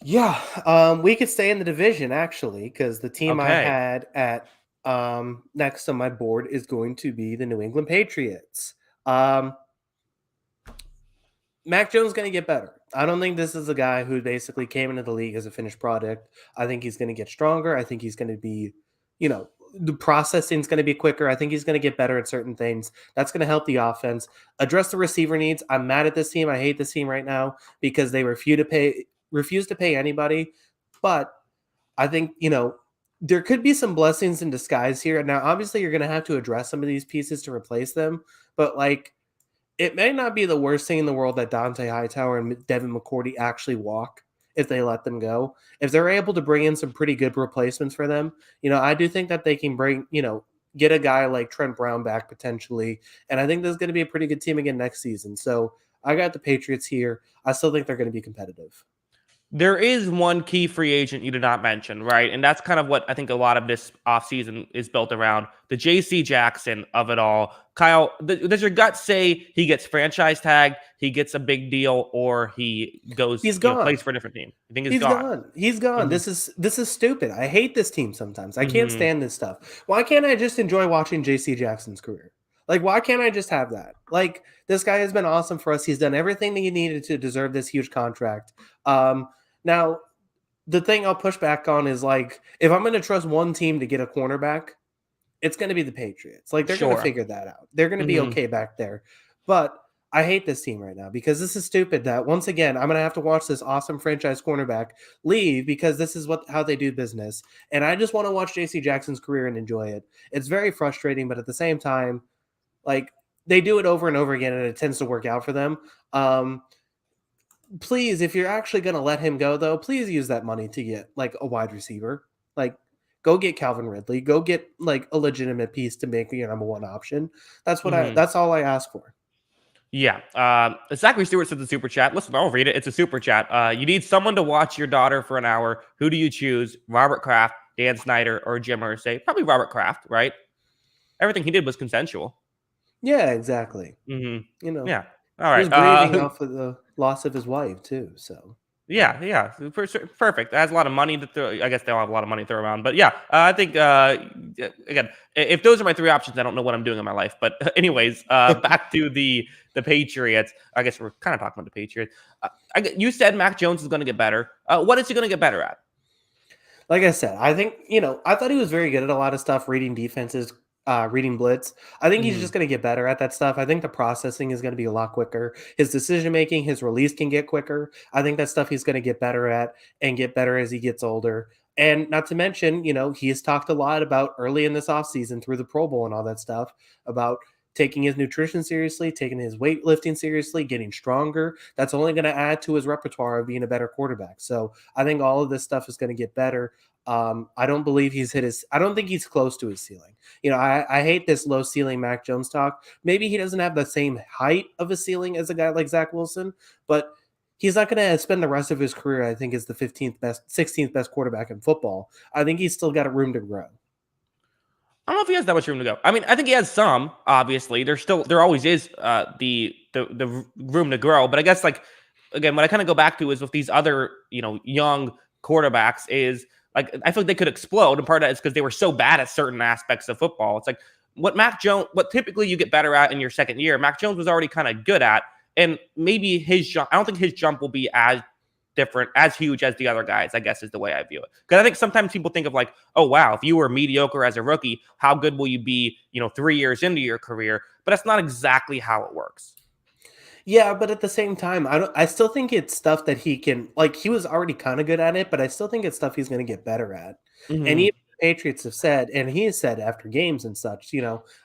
Yeah, we could stay in the division, actually, because the team I had at next on my board is going to be the New England Patriots. Mac Jones is going to get better. I don't think this is a guy who basically came into the league as a finished product. I think he's going to get stronger. I think he's going to be, the processing is going to be quicker. I think he's going to get better at certain things. That's going to help the offense. Address the receiver needs. I'm mad at this team. I hate this team right now because they refuse to pay anybody. But I think, there could be some blessings in disguise here. Now, obviously, you're going to have to address some of these pieces to replace them. But, it may not be the worst thing in the world that Dante Hightower and Devin McCourty actually walk if they let them go. If they're able to bring in some pretty good replacements for them, I do think that they can get a guy like Trent Brown back potentially. And I think this is going to be a pretty good team again next season. So I got the Patriots here. I still think they're going to be competitive. There is one key free agent you did not mention, right? And that's kind of what I think a lot of this offseason is built around. The J.C. Jackson of it all. Kyle, does your gut say he gets franchise tagged, he gets a big deal, or he goes plays for a different team? You think he's gone? He's gone. Mm-hmm. This is stupid. I hate this team sometimes. I can't stand this stuff. Why can't I just enjoy watching J.C. Jackson's career? Why can't I just have that? This guy has been awesome for us. He's done everything that he needed to deserve this huge contract. Now, the thing I'll push back on is like, if I'm going to trust one team to get a cornerback, it's going to be the Patriots. Like, they're going to figure that out. They're going to be okay back there. But I hate this team right now because this is stupid that once again, I'm going to have to watch this awesome franchise cornerback leave because this is how they do business. And I just want to watch JC Jackson's career and enjoy it. It's very frustrating, but at the same time, like, they do it over and over again and it tends to work out for them. Please, if you're actually going to let him go, though, please use that money to get like a wide receiver. Like, go get Calvin Ridley. Go get like a legitimate piece to make your number one option. That's what that's all I ask for. Yeah. Zachary Stewart said the super chat. Listen, I'll read it. It's a super chat. You need someone to watch your daughter for an hour. Who do you choose? Robert Kraft, Dan Snyder, or Jim Irsay? Probably Robert Kraft, right? Everything he did was consensual. Yeah, exactly. You know. Yeah. All right. He was grieving off of the loss of his wife too. So. Yeah, perfect. It has a lot of money to throw. I guess they don't have a lot of money to throw around, but yeah, I think again, if those are my three options, I don't know what I'm doing in my life. But anyways, back to the Patriots. I guess we're kind of talking about the Patriots. You said Mac Jones is going to get better. What is he going to get better at? Like I said, I think I thought he was very good at a lot of stuff, reading defenses. Reading blitz. I think he's just going to get better at that stuff. I think the processing is going to be a lot quicker. His decision making, his release can get quicker. I think that stuff he's going to get better at and get better as he gets older. And not to mention, he has talked a lot about early in this offseason through the Pro Bowl and all that stuff about taking his nutrition seriously, taking his weightlifting seriously, getting stronger. That's only going to add to his repertoire of being a better quarterback. So I think all of this stuff is going to get better. I don't believe he's hit I don't think he's close to his ceiling. I hate this low ceiling Mac Jones talk. Maybe he doesn't have the same height of a ceiling as a guy like Zach Wilson, but he's not going to spend the rest of his career, I think, as the 16th best quarterback in football. I think he's still got a room to grow. I don't know if he has that much room to go. I mean, I think he has some, obviously. There always is the room to grow. But I guess, like, again, what I kind of go back to is with these other, young quarterbacks is, like, I feel like they could explode. And part of that is because they were so bad at certain aspects of football. It's like what typically you get better at in your second year, Mac Jones was already kind of good at. And maybe his jump, I don't think his jump will be as different, as huge as the other guys, I guess is the way I view it. Because I think sometimes people think of like, oh, wow, if you were mediocre as a rookie, how good will you be, 3 years into your career? But that's not exactly how it works. Yeah, but at the same time, I still think it's stuff that he can, like, he was already kind of good at it, but I still think it's stuff he's going to get better at. And even the Patriots have said, and he has said after games and such,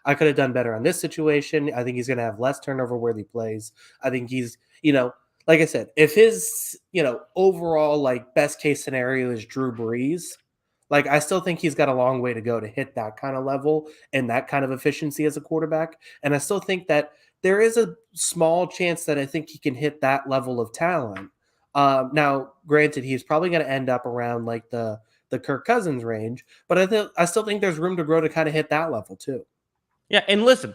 I could have done better on this situation. I think he's going to have less turnover worthy plays. I think he's, like I said, if his, overall, like, best case scenario is Drew Brees, like, I still think he's got a long way to go to hit that kind of level and that kind of efficiency as a quarterback. And I still think that there is a small chance that I think he can hit that level of talent. Now, granted, he's probably going to end up around like the Kirk Cousins range, but I still think there's room to grow to kind of hit that level too. Yeah, and listen,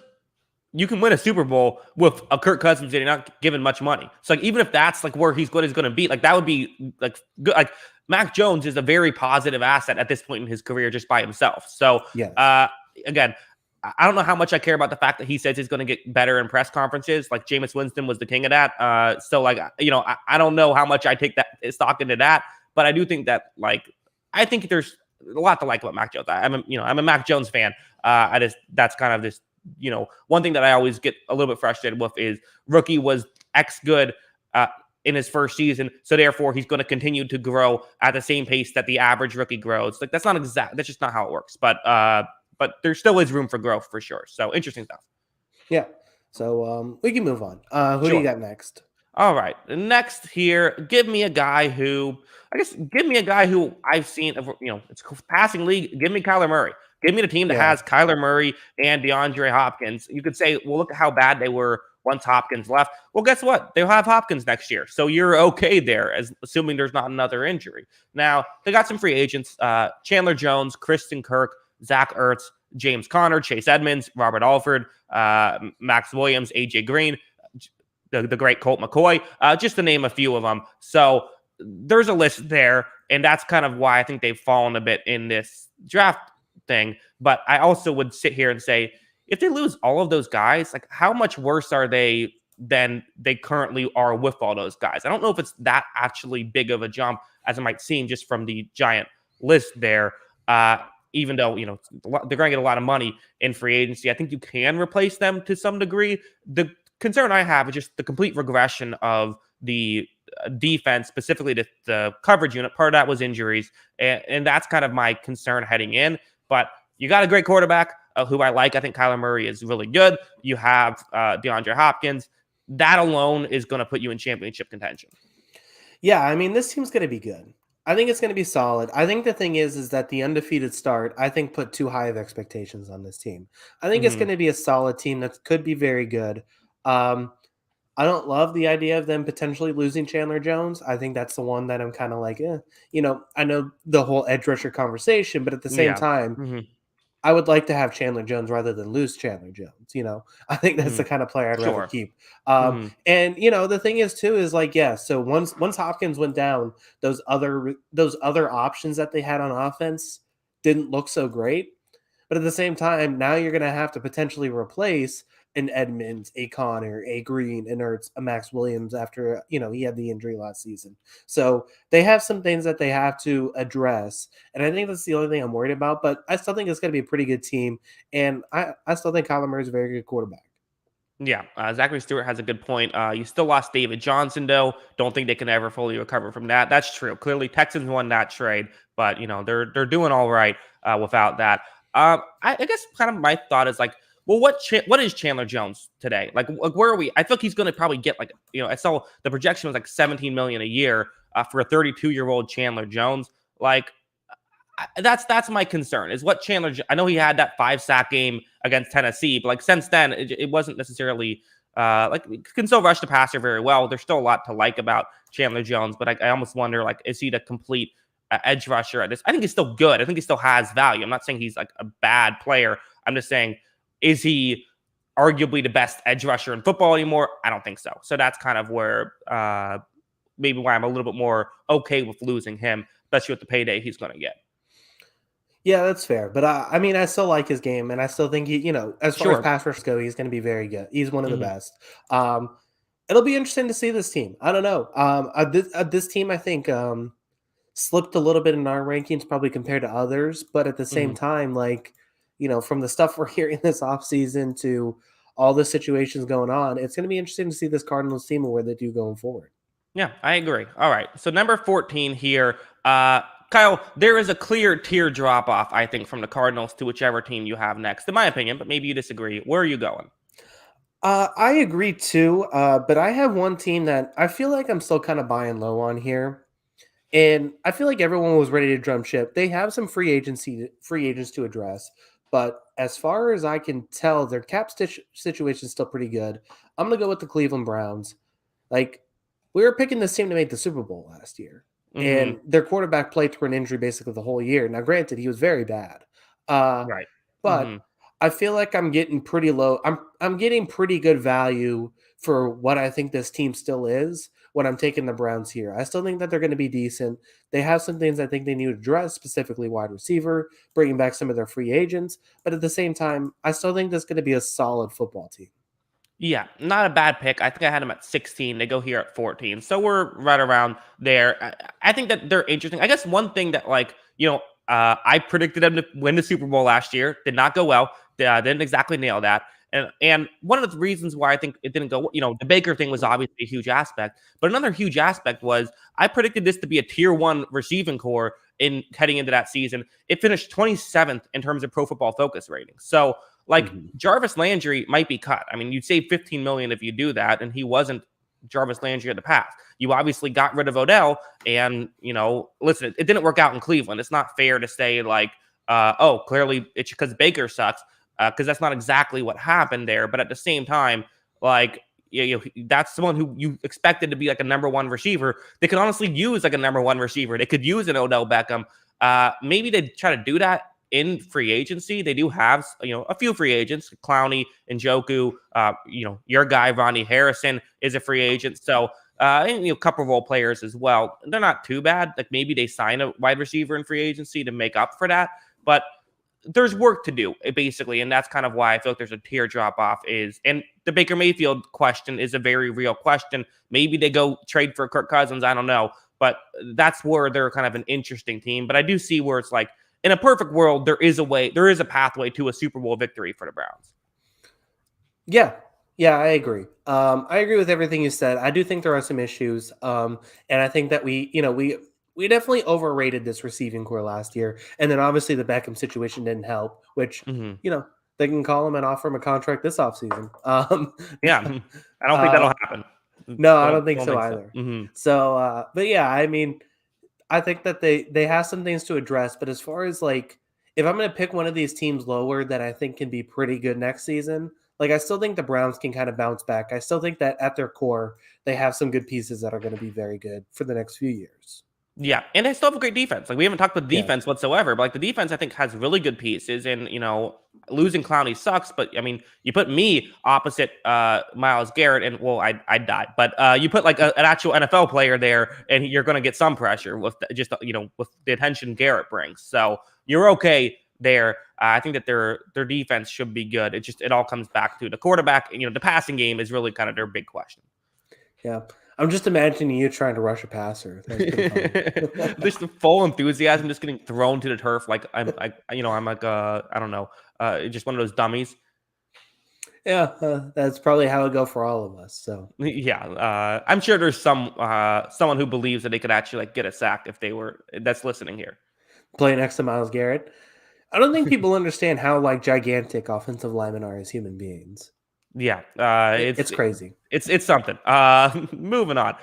you can win a Super Bowl with a Kirk Cousins and you're not given much money. So, like, even if that's like where he's going to be, like, that would be like good. Like, Mac Jones is a very positive asset at this point in his career just by himself. So, yes. Again, I don't know how much I care about the fact that he says he's going to get better in press conferences. Like, Jameis Winston was the king of that. So, like, I don't know how much I take that stock into that, but I do think that, like, I think there's a lot to like about Mac Jones. I'm a Mac Jones fan. That's kind of this, one thing that I always get a little bit frustrated with is rookie was X good in his first season, so therefore he's going to continue to grow at the same pace that the average rookie grows. Like, that's just not how it works. But there still is room for growth for sure. So interesting stuff. Yeah. So we can move on. Who do you got next? All right. Next here, give me a guy who I've seen, it's a passing league. Give me Kyler Murray. Give me the team that has Kyler Murray and DeAndre Hopkins. You could say, well, look at how bad they were once Hopkins left. Well, guess what? They'll have Hopkins next year. So you're okay there, assuming there's not another injury. Now, they got some free agents, Chandler Jones, Kristen Kirk, Zach Ertz, James Conner, Chase Edmonds, Robert Alford, Max Williams, AJ Green, the great Colt McCoy, just to name a few of them. So there's a list there, and that's kind of why I think they've fallen a bit in this draft thing. But I also would sit here and say, if they lose all of those guys, like, how much worse are they than they currently are with all those guys. I don't know if it's that actually big of a jump as it might seem just from the giant list there. Even though, they're going to get a lot of money in free agency, I think you can replace them to some degree. The concern I have is just the complete regression of the defense, specifically the coverage unit. Part of that was injuries, and that's kind of my concern heading in. But you got a great quarterback who I like. I think Kyler Murray is really good. You have DeAndre Hopkins. That alone is going to put you in championship contention. Yeah, I mean, this team's going to be good. I think it's going to be solid. I think the thing is that the undefeated start, I think, put too high of expectations on this team. I think it's going to be a solid team that could be very good. I don't love the idea of them potentially losing Chandler Jones. I think that's the one that I'm kind of like, I know the whole edge rusher conversation, but at the same time, I would like to have Chandler Jones rather than lose Chandler Jones. I think that's the kind of player I'd rather keep. And the thing is too is like, yeah. So once Hopkins went down, those other options that they had on offense didn't look so great. But at the same time, now you're going to have to potentially replace an Edmonds, a Connor, a Green, an Ertz, a Max Williams after, he had the injury last season. So they have some things that they have to address. And I think that's the only thing I'm worried about. But I still think it's going to be a pretty good team. And I still think Kyler Murray is a very good quarterback. Yeah, Zachary Stewart has a good point. You still lost David Johnson, though. Don't think they can ever fully recover from that. That's true. Clearly, Texans won that trade, but they're doing all right without that. I guess kind of my thought is like, well, what is Chandler Jones today? Like where are we? I think he's going to probably get I saw the projection was like $17 million a year for a 32-year-old Chandler Jones. Like that's my concern is what Chandler. I know he had that 5-sack game against Tennessee, but like since then it wasn't necessarily can still rush the passer very well. There's still a lot to like about Chandler Jones, but I almost wonder like is he the complete edge rusher at this? I think he's still good. I think he still has value. I'm not saying he's like a bad player. I'm just saying, is he arguably the best edge rusher in football anymore? I don't think so. So that's kind of where maybe why I'm a little bit more okay with losing him, especially with the payday he's going to get. Yeah, that's fair. But I mean, I still like his game, and I still think he, as far as pass rush go, he's going to be very good. He's one of the best. It'll be interesting to see this team. I don't know. This team, I think, slipped a little bit in our rankings, probably compared to others. But at the same time, from the stuff we're hearing this offseason to all the situations going on, it's going to be interesting to see this Cardinals team and where they do going forward. Yeah, I agree. All right. So number 14 here, Kyle, there is a clear tier drop off, I think, from the Cardinals to whichever team you have next, in my opinion, but maybe you disagree. Where are you going? I agree too, but I have one team that I feel like I'm still kind of buying low on here. And I feel like everyone was ready to jump ship. They have some free agents to address, but as far as I can tell, their cap situation is still pretty good. I'm going to go with the Cleveland Browns. Like, we were picking this team to make the Super Bowl last year, and their quarterback played through an injury basically the whole year. Now, granted, he was very bad, Right. But I feel like I'm getting pretty low. I'm getting pretty good value for what I think this team still is when I'm taking the Browns here. I still think that they're going to be decent. They have some things I think they need to address, specifically wide receiver, bringing back some of their free agents. But at the same time, I still think this is going to be a solid football team. Yeah, not a bad pick. I think I had them at 16. They go here at 14. So we're right around there. I think that they're interesting. I guess one thing that I predicted them to win the Super Bowl last year. Did not go well. Didn't exactly nail that. And one of the reasons why I think it didn't go, the Baker thing was obviously a huge aspect. But another huge aspect was I predicted this to be a tier 1 receiving core in heading into that season. It finished 27th in terms of Pro Football Focus ratings. So Jarvis Landry might be cut. I mean, you'd save $15 million if you do that, and he wasn't Jarvis Landry in the past. You obviously got rid of Odell, and listen, it didn't work out in Cleveland. It's not fair to say clearly it's because Baker sucks, because that's not exactly what happened there. But at the same time, that's someone who you expected to be like a number 1 receiver. They could honestly use like a number 1 receiver. They could use an Odell Beckham. Maybe they try to do that in free agency. They do have, a few free agents, Clowney, Njoku, your guy, Ronnie Harrison is a free agent. So, and, a couple of role players as well. They're not too bad. Like maybe they sign a wide receiver in free agency to make up for that. But there's work to do, basically, and that's kind of why I feel like there's a tier drop off. And the Baker Mayfield question is a very real question. Maybe they go trade for Kirk Cousins, I don't know, but that's where they're kind of an interesting team. But I do see where it's like, in a perfect world, there is a pathway to a Super Bowl victory for the Browns. Yeah, I agree. I agree with everything you said. I do think there are some issues, and I think that we definitely overrated this receiving core last year, and then obviously the Beckham situation didn't help. Which they can call him and offer him a contract this offseason. Yeah, I don't think that'll happen. No, I don't think so either. So, but yeah, I mean, I think that they have some things to address. But as far as like, if I'm going to pick one of these teams lower that I think can be pretty good next season, like I still think the Browns can kind of bounce back. I still think that at their core, they have some good pieces that are going to be very good for the next few years. Yeah, and they still have a great defense. Like, we haven't talked about defense whatsoever, but like the defense, I think, has really good pieces. And losing Clowney sucks, but I mean, you put me opposite Myles Garrett, and well, I died. But you put like an actual NFL player there, and you're going to get some pressure with just with the attention Garrett brings. So you're okay there. I think that their defense should be good. It all comes back to the quarterback. The passing game is really kind of their big question. Yeah. I'm just imagining you trying to rush a passer. Just the full enthusiasm, just getting thrown to the turf like I'm like I don't know, just one of those dummies. Yeah, that's probably how it go for all of us. So yeah, I'm sure there's someone who believes that they could actually like get a sack if that's listening here. Play next to Myles Garrett. I don't think people understand how like gigantic offensive linemen are as human beings. Yeah, it's crazy. It's something. Moving on.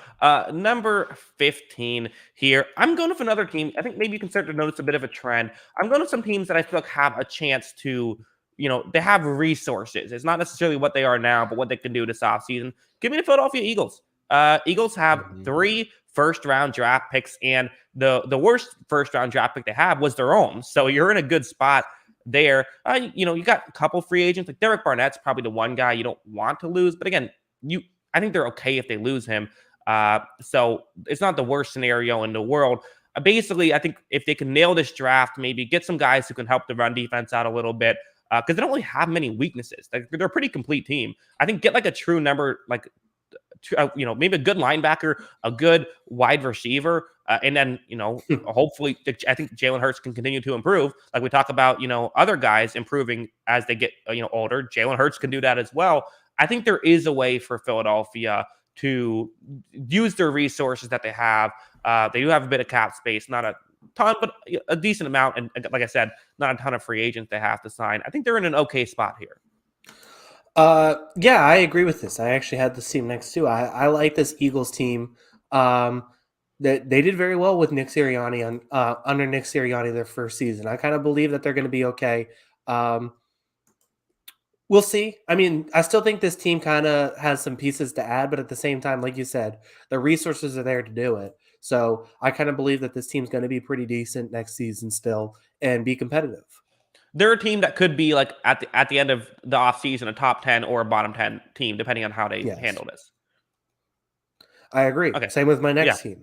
Number 15 here. I'm going with another team. I think maybe you can start to notice a bit of a trend. I'm going with some teams that I feel like have a chance to, they have resources. It's not necessarily what they are now, but what they can do this offseason. Give me the Philadelphia Eagles. Eagles have 3 first-round draft picks, and the worst first-round draft pick they have was their own. So you're in a good spot there. You got a couple free agents. Like Derek Barnett's probably the one guy you don't want to lose. But again, I think they're okay if they lose him. So it's not the worst scenario in the world. Basically, I think if they can nail this draft, maybe get some guys who can help the run defense out a little bit, because they don't really have many weaknesses. They're a pretty complete team. I think get like a true number, like maybe a good linebacker, a good wide receiver, and then hopefully I think Jalen Hurts can continue to improve. Like we talk about, other guys improving as they get older. Jalen Hurts can do that as well. I think there is a way for Philadelphia to use their resources that they have. They do have a bit of cap space, not a ton, but a decent amount. And like I said, not a ton of free agents they have to sign. I think they're in an okay spot here. Yeah, I agree with this. I actually had this team next to. I like this Eagles team. That they did very well with Nick Sirianni under Nick Sirianni their first season. I kind of believe that they're going to be okay. We'll see. I mean, I still think this team kind of has some pieces to add, but at the same time, like you said, the resources are there to do it. So I kind of believe that this team's going to be pretty decent next season still and be competitive. They're a team that could be like at the end of the offseason, a top 10 or a bottom 10 team, depending on how they handle this. I agree. Okay. Same with my next team.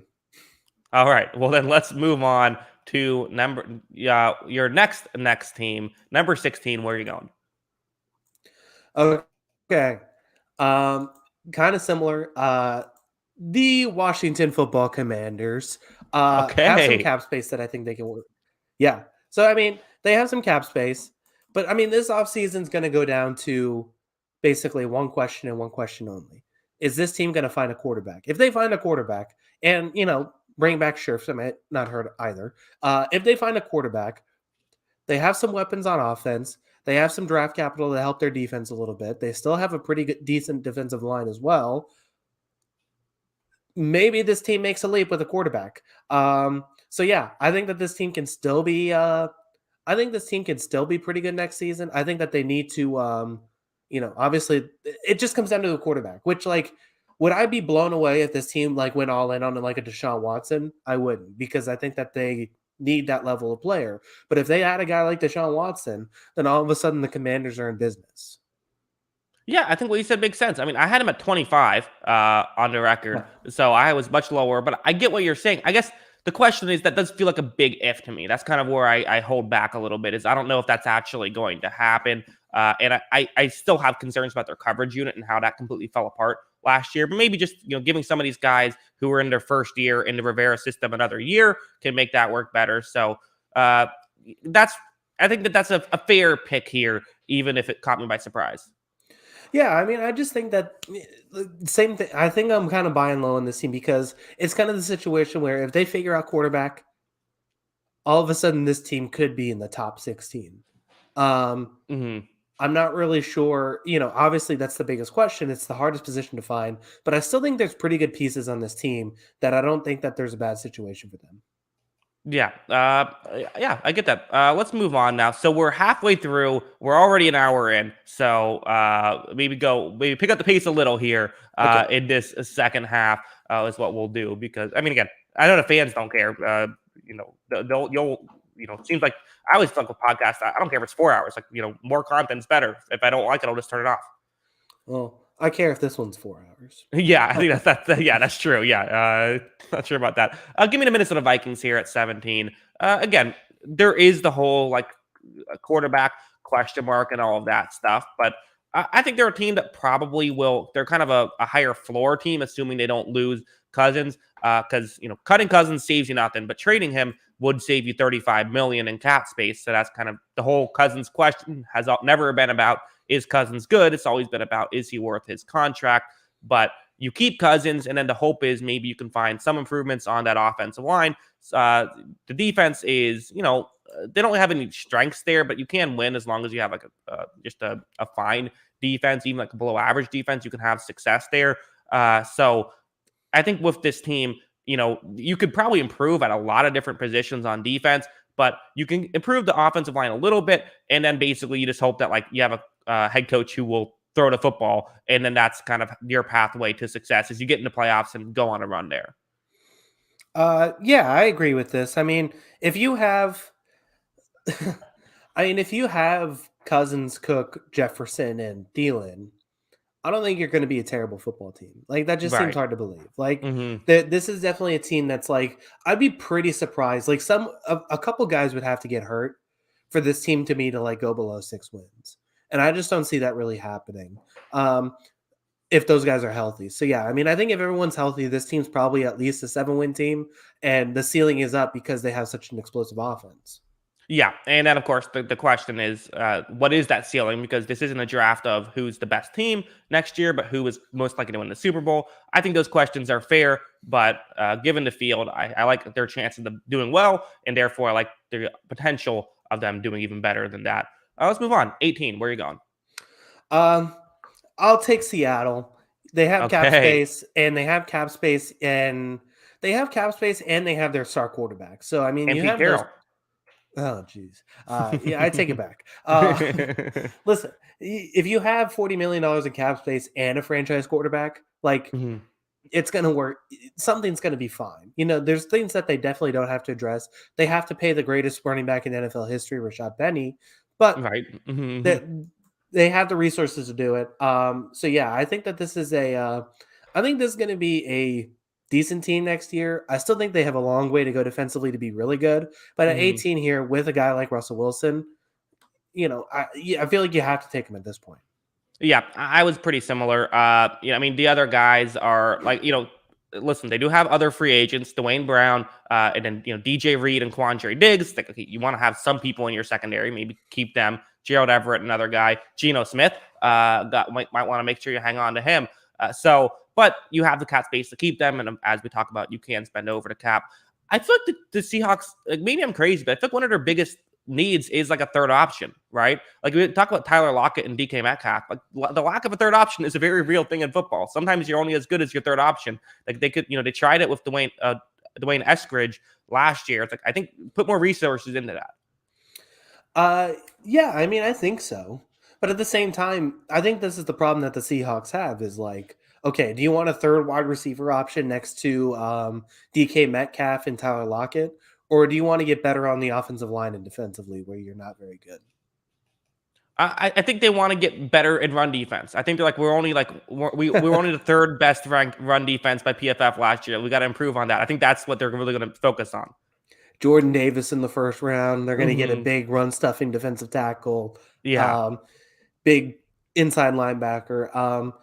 All right. Well, then let's move on to your next team, number 16. Where are you going? Okay. Kind of similar. The Washington Football Commanders have some cap space that I think they can work. Yeah. So, I mean, they have some cap space, but I mean, this offseason is going to go down to basically one question and one question only. Is this team going to find a quarterback? If they find a quarterback and, bring back Scherf, I might not hurt either. If they find a quarterback, they have some weapons on offense. They have some draft capital to help their defense a little bit. They still have a pretty good, decent defensive line as well. Maybe this team makes a leap with a quarterback. So yeah, I think that this team can still be. I think this team can still be pretty good next season. I think that they need to. Obviously, it just comes down to a quarterback. Which, like, would I be blown away if this team like went all in on like a Deshaun Watson? I wouldn't, because I think that they need that level of player. But if they add a guy like Deshaun Watson, then all of a sudden the Commanders are in business. Yeah, I think what you said makes sense. I mean, I had him at 25 on the record, so I was much lower. But I get what you're saying. I guess The question is, that does feel like a big if to me. That's kind of where I hold back a little bit, is I don't know if that's actually going to happen. And I still have concerns about their coverage unit and how that completely fell apart last year. But maybe just, giving some of these guys who are in their first year in the Rivera system another year can make that work better. So I think that's a fair pick here, even if it caught me by surprise. Yeah, I mean, I just think that same thing. I think I'm kind of buying low on this team because it's kind of the situation where if they figure out quarterback, all of a sudden this team could be in the top 16. Mm-hmm. I'm not really sure. Obviously that's the biggest question. It's the hardest position to find, but I still think there's pretty good pieces on this team that I don't think that there's a bad situation for them. Yeah, yeah, I get that. Let's move on now. So we're halfway through. We're already an hour in. So maybe pick up the pace a little here Okay. in this second half is what we'll do. Because I mean, again, I know the fans don't care. It seems like I always fuck with podcasts. I don't care if it's 4 hours. Like, more content's better. If I don't like it, I'll just turn it off. Well, I care if this one's 4 hours. Yeah, I think that's true. Yeah, not sure about that. Give me the Minnesota Vikings here at 17. Again, there is the whole quarterback question mark and all of that stuff, but I think they're a team that probably will. They're kind of a higher floor team, assuming they don't lose Cousins, because cutting Cousins saves you nothing, but trading him would save you $35 million in cap space. So that's kind of the whole Cousins question has never been about, is Cousins good? It's always been about, is he worth his contract? But you keep Cousins, and then the hope is maybe you can find some improvements on that offensive line. The defense is, they don't have any strengths there, but you can win as long as you have just a fine defense, even like a below average defense. You can have success there. So I think with this team, you could probably improve at a lot of different positions on defense, but you can improve the offensive line a little bit, and then basically you just hope that you have a head coach who will throw the football, and then that's kind of your pathway to success as you get into playoffs and go on a run there. Yeah, I agree with this. I mean, if you have, Cousins, Cook, Jefferson, and Thielen, I don't think you're going to be a terrible football team. That just seems Right. hard to believe. Mm-hmm. This is definitely a team that's I'd be pretty surprised. A couple guys would have to get hurt for this team to me to go below 6 wins, and I just don't see that really happening. If those guys are healthy. So yeah, I mean, I think if everyone's healthy, this team's probably at least a 7-win team, and the ceiling is up because they have such an explosive offense. Yeah, and then of course the question is, what is that ceiling? Because this isn't a draft of who's the best team next year, but who is most likely to win the Super Bowl. I think those questions are fair, but given the field, I like their chances of doing well, and therefore I like the potential of them doing even better than that. Let's move on. 18, where are you going? I'll take Seattle. They have cap Okay. space, and they have cap space, and they have their star quarterback. So I mean, And you Pete have those. Carroll. Oh, geez. Yeah, I take it back. Listen, if you have $40 million in cap space and a franchise quarterback, Mhm. it's going to work. Something's going to be fine. There's things that they definitely don't have to address. They have to pay the greatest running back in NFL history, Rashad Penny, but Right. that they have the resources to do it. So yeah, I think that this is I think this is going to be a decent team next year. I still think they have a long way to go defensively to be really good. But at Mhm. 18 here with a guy like Russell Wilson, I feel like you have to take him at this point. Yeah, I was pretty similar. I mean, the other guys are listen, they do have other free agents, Dwayne Brown, and then DJ Reed and Quandre Diggs. Okay, you want to have some people in your secondary, maybe keep them. Gerald Everett, another guy. Geno Smith, might want to make sure you hang on to him. But you have the cap space to keep them, and as we talk about, you can spend over the cap. I feel like the Seahawks, maybe I'm crazy, but I feel like one of their biggest needs is a third option, right? We talk about Tyler Lockett and DK Metcalf. The lack of a third option is a very real thing in football. Sometimes you're only as good as your third option. They could, they tried it with Dwayne Eskridge last year. It's I think put more resources into that. Yeah, I mean, I think so. But at the same time, I think this is the problem that the Seahawks have is okay, do you want a third wide receiver option next to DK Metcalf and Tyler Lockett? Or do you want to get better on the offensive line and defensively where you're not very good? I think they want to get better in run defense. I think they're like we're only the third best ranked run defense by PFF last year. We got to improve on that. I think that's what they're really going to focus on. Jordan Davis in the first round. They're going to get a Mm-hmm. big run stuffing defensive tackle. Yeah. Big inside linebacker.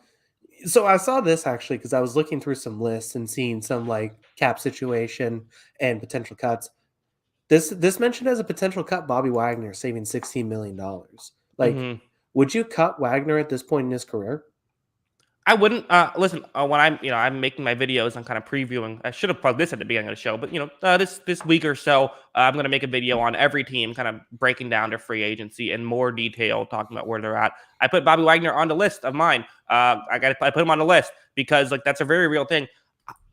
So I saw this actually because I was looking through some lists and seeing some like cap situation and potential cuts. This mentioned as a potential cut Bobby Wagner saving $16 million. Like, Mm-hmm. would you cut Wagner at this point in his career? I wouldn't listen when I'm making my videos. I'm kind of previewing. I should have plugged this at the beginning of the show, but this week or so, I'm going to make a video on every team, kind of breaking down their free agency in more detail, talking about where they're at. I put Bobby Wagner on the list of mine. I put him on the list because like that's a very real thing.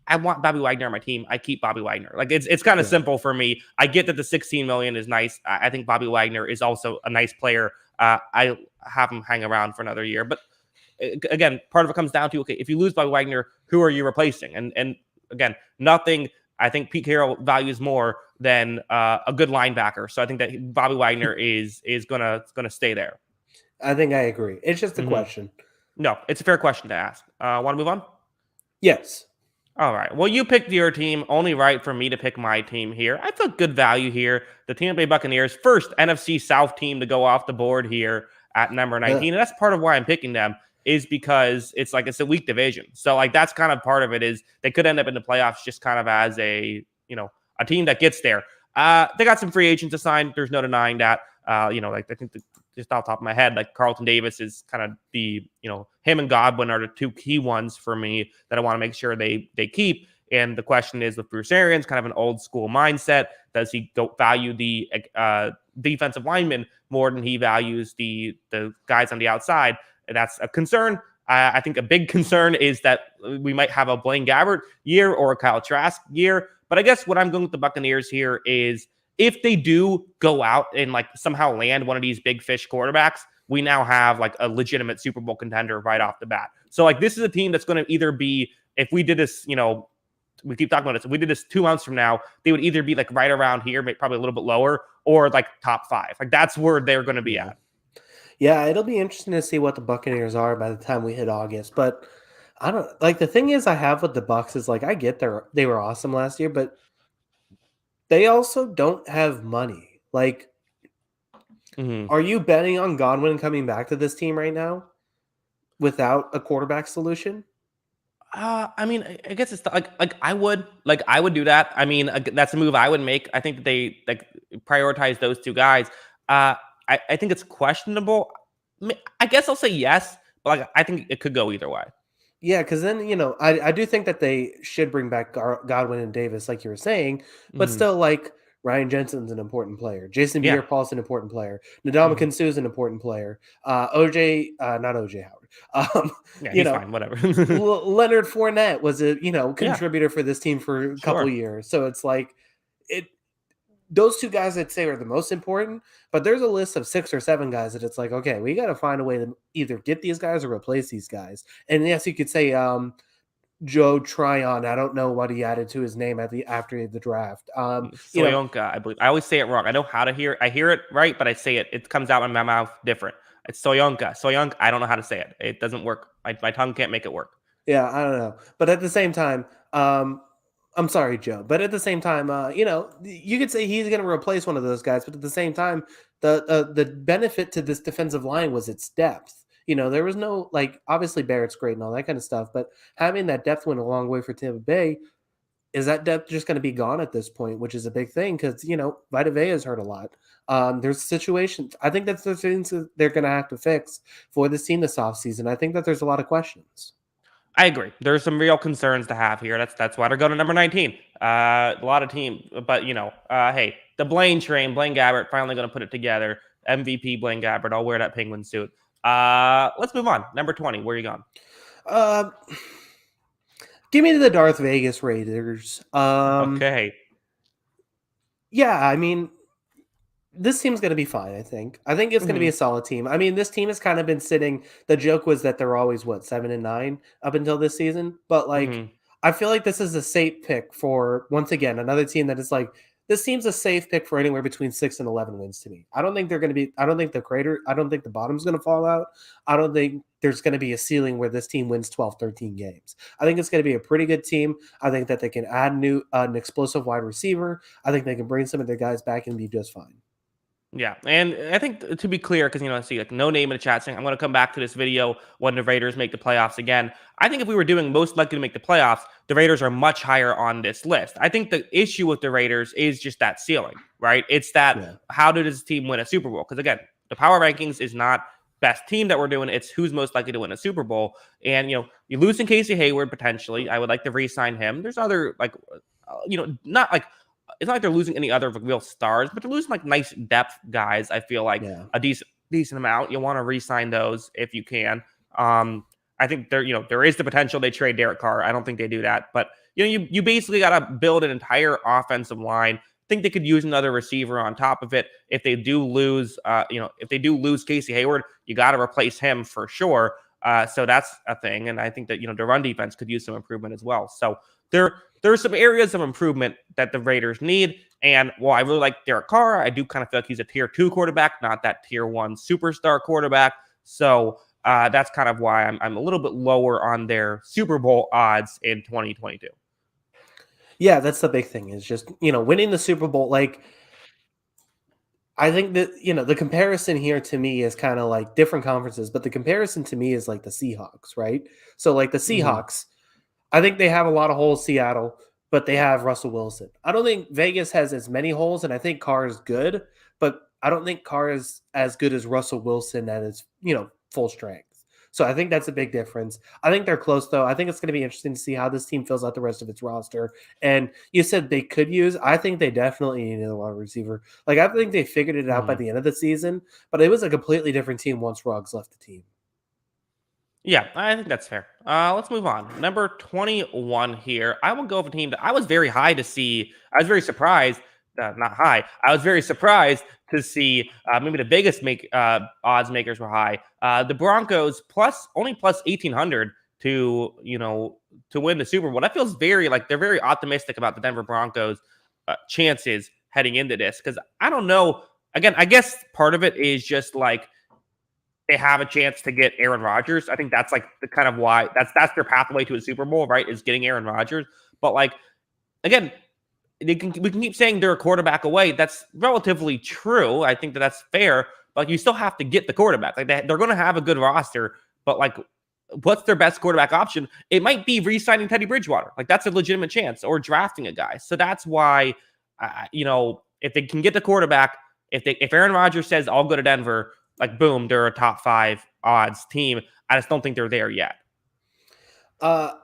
I want Bobby Wagner on my team. I keep Bobby Wagner. Like it's kind of simple for me. I get that the 16 million is nice. I think Bobby Wagner is also a nice player. I have him hang around for another year, but again, part of it comes down to, okay, if you lose Bobby Wagner, who are you replacing? And again, nothing I think Pete Carroll values more than a good linebacker. So I think that Bobby Wagner is gonna stay there. I think I agree. It's just a question. No, it's a fair question to ask. Want to move on? Yes. All right. Well, you picked your team. Only right for me to pick my team here. I took good value here. The Tampa Bay Buccaneers, first NFC South team to go off the board here at number 19. And that's part of why I'm picking them, is because it's a weak division. So like that's kind of part of it, is they could end up in the playoffs just kind of as a team that gets there. They got some free agents assigned. There's no denying that. I think just off the top of my head, like Carlton Davis is kind of him and Godwin are the two key ones for me that I want to make sure they keep. And the question is with Bruce Arians, kind of an old school mindset. Does he value the defensive linemen more than he values the guys on the outside? That's a concern. I think a big concern is that we might have a Blaine Gabbert year or a Kyle Trask year. But I guess what I'm going with the Buccaneers here is, if they do go out and like somehow land one of these big fish quarterbacks, we now have like a legitimate Super Bowl contender right off the bat. So like this is a team that's going to either be, if we did this, we keep talking about this, if we did this 2 months from now, they would either be like right around here, maybe probably a little bit lower, or like top 5. Like that's where they're going to be at. Yeah, it'll be interesting to see what the Buccaneers are by the time we hit August. But I don't like, the thing is I have with the Bucs is like, I get they were awesome last year, but they also don't have money. Like, are you betting on Godwin coming back to this team right now without a quarterback solution? I mean, I guess it's I would do that. I mean, that's a move I would make. I think that they prioritize those two guys. I think it's questionable. I guess I'll say yes, but I think it could go either way. Yeah, because then, I do think that they should bring back Godwin and Davis, like you were saying, but still, like, Ryan Jensen's an important player. Jason Pierre-Paul's an important player. Ndamukong Suh's an important player. Not OJ Howard. He's fine, whatever. Leonard Fournette was a, contributor for this team for a couple years. So it's like, those two guys I'd say are the most important, but there's a list of 6 or 7 guys that it's like, okay, we got to find a way to either get these guys or replace these guys. And yes, you could say Joe Tryon. I don't know what he added to his name after the draft. Soyonka, I believe. I always say it wrong. I know how to hear it. I hear it right, but I say it comes out in my mouth different. It's Soyonka. I don't know how to say it. It doesn't work. My tongue can't make it work. Yeah, I don't know. But at the same time, I'm sorry, Joe. But at the same time, you could say he's going to replace one of those guys. But at the same time, the benefit to this defensive line was its depth. There was no, like, obviously Barrett's great and all that kind of stuff, but having that depth went a long way for Tampa Bay. Is that depth just going to be gone at this point, which is a big thing because, Vita Vea has hurt a lot. There's situations. I think that's the things that they're going to have to fix for this team this offseason. I think that there's a lot of questions. I agree. There's some real concerns to have here. That's why they're going to number 19. A lot of team, but hey, the Blaine train, Blaine Gabbert finally going to put it together. MVP Blaine Gabbert. I'll wear that penguin suit. Let's move on. Number 20. Where are you going? Give me the Darth Vegas Raiders. Okay. Yeah, I mean, this team's going to be fine, I think. I think it's going to be a solid team. I mean, this team has kind of been sitting. The joke was that they're always, 7-9 up until this season. But, I feel like this is a safe pick for, once again, another team that is like, this seems a safe pick for anywhere between 6 and 11 wins to me. I don't think they're going to be. I don't think the bottom's going to fall out. I don't think there's going to be a ceiling where this team wins 12, 13 games. I think it's going to be a pretty good team. I think that they can add an explosive wide receiver. I think they can bring some of their guys back and be just fine. Yeah, and I think to be clear, because I see like no name in the chat saying I'm going to come back to this video when the Raiders make the playoffs again. I think if we were doing most likely to make the playoffs, the Raiders are much higher on this list. I think the issue with the Raiders is just that ceiling, right? It's that how does this team win a Super Bowl? Because again, the power rankings is not best team that we're doing. It's who's most likely to win a Super Bowl. And you lose in Casey Hayward potentially. I would like to re-sign him. There's other not like. It's not like they're losing any other real stars, but they're losing like nice depth guys. I feel like a decent amount. You want to re-sign those if you can. I think there is the potential they trade Derek Carr. I don't think they do that, but you basically got to build an entire offensive line. I think they could use another receiver on top of it. If they do lose, Casey Hayward, you got to replace him for sure. So that's a thing, and I think that the run defense could use some improvement as well. So there are some areas of improvement that the Raiders need. And while I really like Derek Carr, I do kind of feel like he's a tier 2 quarterback, not that tier 1 superstar quarterback. So that's kind of why I'm a little bit lower on their Super Bowl odds in 2022. Yeah, that's the big thing is just, winning the Super Bowl. Like, I think that, the comparison here to me is kind of like different conferences, but the comparison to me is like the Seahawks, right? So like the Seahawks, I think they have a lot of holes, Seattle, but they have Russell Wilson. I don't think Vegas has as many holes, and I think Carr is good, but I don't think Carr is as good as Russell Wilson at his, full strength. So I think that's a big difference. I think they're close, though. I think it's going to be interesting to see how this team fills out the rest of its roster. And you said they could use. I think they definitely need a wide receiver. Like, I think they figured it out by the end of the season, but it was a completely different team once Ruggs left the team. Yeah, I think that's fair. Let's move on. Number 21 here. I will go with a team that I was very high to see. I was very surprised. Not high. I was very surprised to see maybe the biggest odds makers were high. The Broncos only plus 1,800 to win the Super Bowl. That feels very like they're very optimistic about the Denver Broncos chances heading into this, because I don't know. Again, I guess part of it is just like they have a chance to get Aaron Rodgers. I think that's like the kind of why that's their pathway to a Super Bowl, right? Is getting Aaron Rodgers. But like, again, we can keep saying they're a quarterback away. That's relatively true. I think that's fair. But you still have to get the quarterback. Like they're going to have a good roster, but like, what's their best quarterback option? It might be re-signing Teddy Bridgewater. Like that's a legitimate chance, or drafting a guy. So that's why, if they can get the quarterback, if Aaron Rodgers says I'll go to Denver, like boom, they're a top 5 odds team. I just don't think they're there yet. I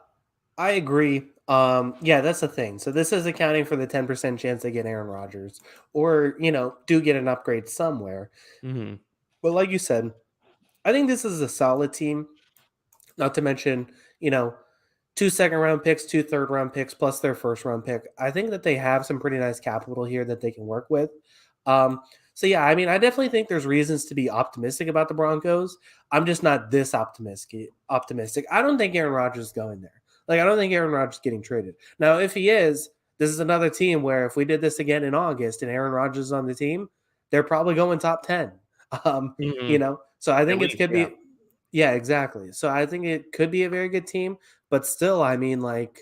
agree. Yeah, that's the thing. So this is accounting for the 10% chance they get Aaron Rodgers, or do get an upgrade somewhere. But like you said, I think this is a solid team. Not to mention, 2 second-round picks, 2 third-round picks, plus their first-round pick. I think that they have some pretty nice capital here that they can work with. So yeah, I mean, I definitely think there's reasons to be optimistic about the Broncos. I'm just not this optimistic. I don't think Aaron Rodgers is going there. Like, I don't think Aaron Rodgers is getting traded. Now, if he is, this is another team where if we did this again in August and Aaron Rodgers is on the team, they're probably going top 10. So I think it could be. Yeah, exactly. So I think it could be a very good team, but still, I mean, like,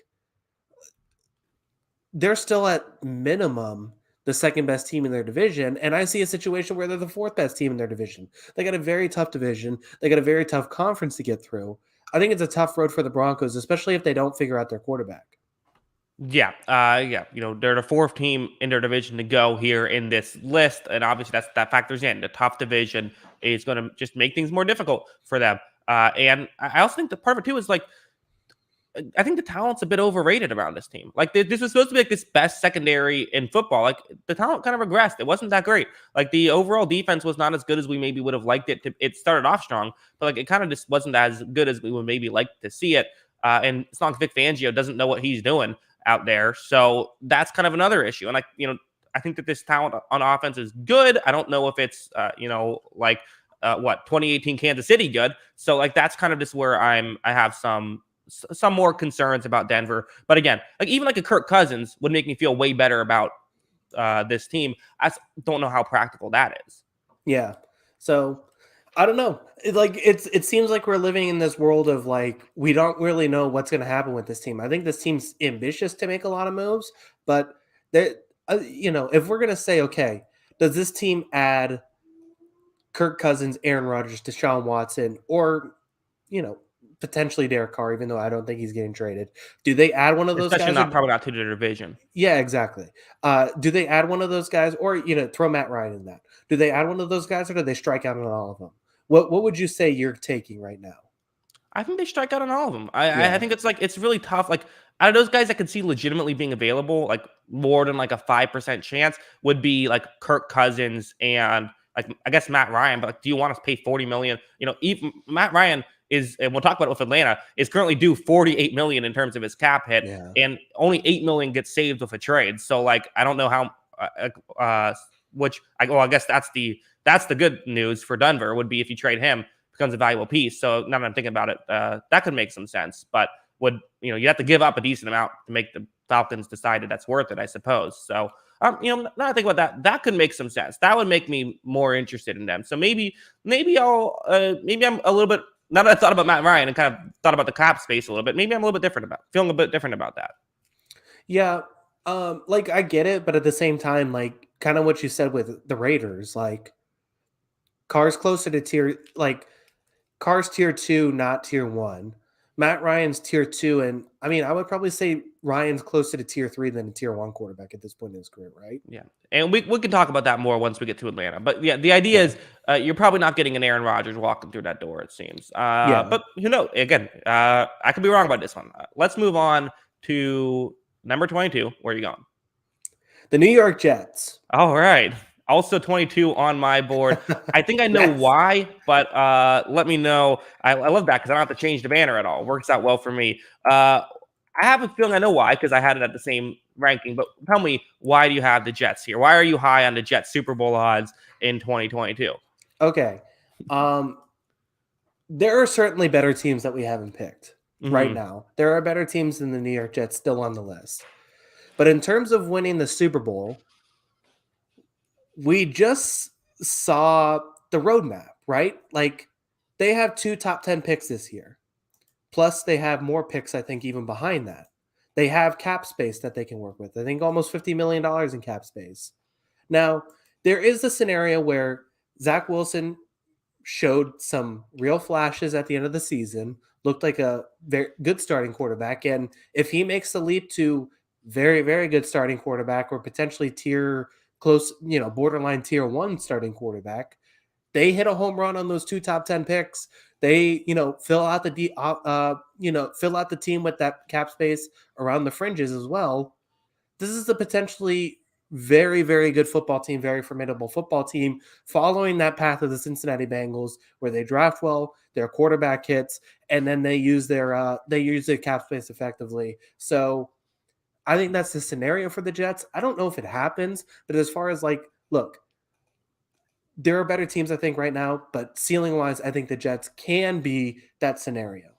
they're still at minimum the second best team in their division. And I see a situation where they're the 4th best team in their division. They got a very tough division. They got a very tough conference to get through. I think it's a tough road for the Broncos, especially if they don't figure out their quarterback. Yeah. They're the 4th team in their division to go here in this list. And obviously that factors in. The tough division is going to just make things more difficult for them. And I also think the part of it too is like, I think the talent's a bit overrated around this team. Like this was supposed to be like this best secondary in football. Like the talent kind of regressed. It wasn't that great. Like the overall defense was not as good as we maybe would have liked it to. It started off strong, but like it kind of just wasn't as good as we would maybe like to see it. And it's not like Vic Fangio doesn't know what he's doing out there. So that's kind of another issue. And I think that this talent on offense is good. I don't know if it's 2018 Kansas City good. So like that's kind of just where I have some more concerns about Denver. But again, like even like a Kirk Cousins would make me feel way better about this team. I don't know how practical that is. Yeah. So I don't know. It seems like we're living in this world of like we don't really know what's going to happen with this team. I think this team's ambitious to make a lot of moves, but if we're going to say, okay, does this team add Kirk Cousins, Aaron Rodgers, Deshaun Watson, or potentially Derek Carr, even though I don't think he's getting traded? Do they add one of those Especially guys? probably not to the division. Yeah, exactly. Do they add one of those guys, or throw Matt Ryan in that? Do they add one of those guys, or do they strike out on all of them? What would you say you're taking right now? I think they strike out on all of them. I think it's really tough. Like, out of those guys I could see legitimately being available, like more than like a 5% chance would be like Kirk Cousins and like I guess Matt Ryan. But like, do you want to pay $40 million? Even Matt Ryan is, and we'll talk about it with Atlanta, is currently due $48 million in terms of his cap hit, and only $8 million gets saved with a trade. So like, I don't know how. I guess that's the good news for Denver would be if you trade him, becomes a valuable piece. So now that I'm thinking about it, that could make some sense. But you have to give up a decent amount to make the Falcons decide that that's worth it, I suppose. So now I think about that could make some sense. That would make me more interested in them. So maybe I'm a little bit, now that I thought about Matt Ryan and kind of thought about the cap space a little bit, maybe I'm feeling a bit different about that. Yeah. I get it, but at the same time, like kind of what you said with the Raiders, like Carr's closer to Carr's tier 2, not tier 1. Matt Ryan's tier 2, and I mean, I would probably say Ryan's closer to tier 3 than a tier 1 quarterback at this point in his career, right? Yeah, and we can talk about that more once we get to Atlanta. But yeah, the idea is you're probably not getting an Aaron Rodgers walking through that door, it seems. But who knows? Again, I could be wrong about this one. Let's move on to number 22. Where are you going? The New York Jets. All right. Also 22 on my board. I think I know why, but let me know. I love that because I don't have to change the banner at all. It works out well for me. I have a feeling I know why because I had it at the same ranking. But tell me, why do you have the Jets here? Why are you high on the Jets Super Bowl odds in 2022? Okay. There are certainly better teams that we haven't picked right now. There are better teams than the New York Jets still on the list. But in terms of winning the Super Bowl, we just saw the roadmap, right? Like they have 2 top 10 picks this year. Plus they have more picks, I think, even behind that. They have cap space that they can work with. I think almost $50 million in cap space. Now, there is a scenario where Zach Wilson showed some real flashes at the end of the season, looked like a very good starting quarterback. And if he makes the leap to very, very good starting quarterback or potentially borderline tier 1 starting quarterback, they hit a home run on those 2 top 10 picks. They, fill out the team with that cap space around the fringes as well. This is a potentially very, very good football team, very formidable football team, following that path of the Cincinnati Bengals, where they draft well, their quarterback hits, and then they use their cap space effectively. So I think that's the scenario for the Jets. I don't know if it happens, but as far as look, there are better teams, I think, right now, but ceiling-wise, I think the Jets can be that scenario.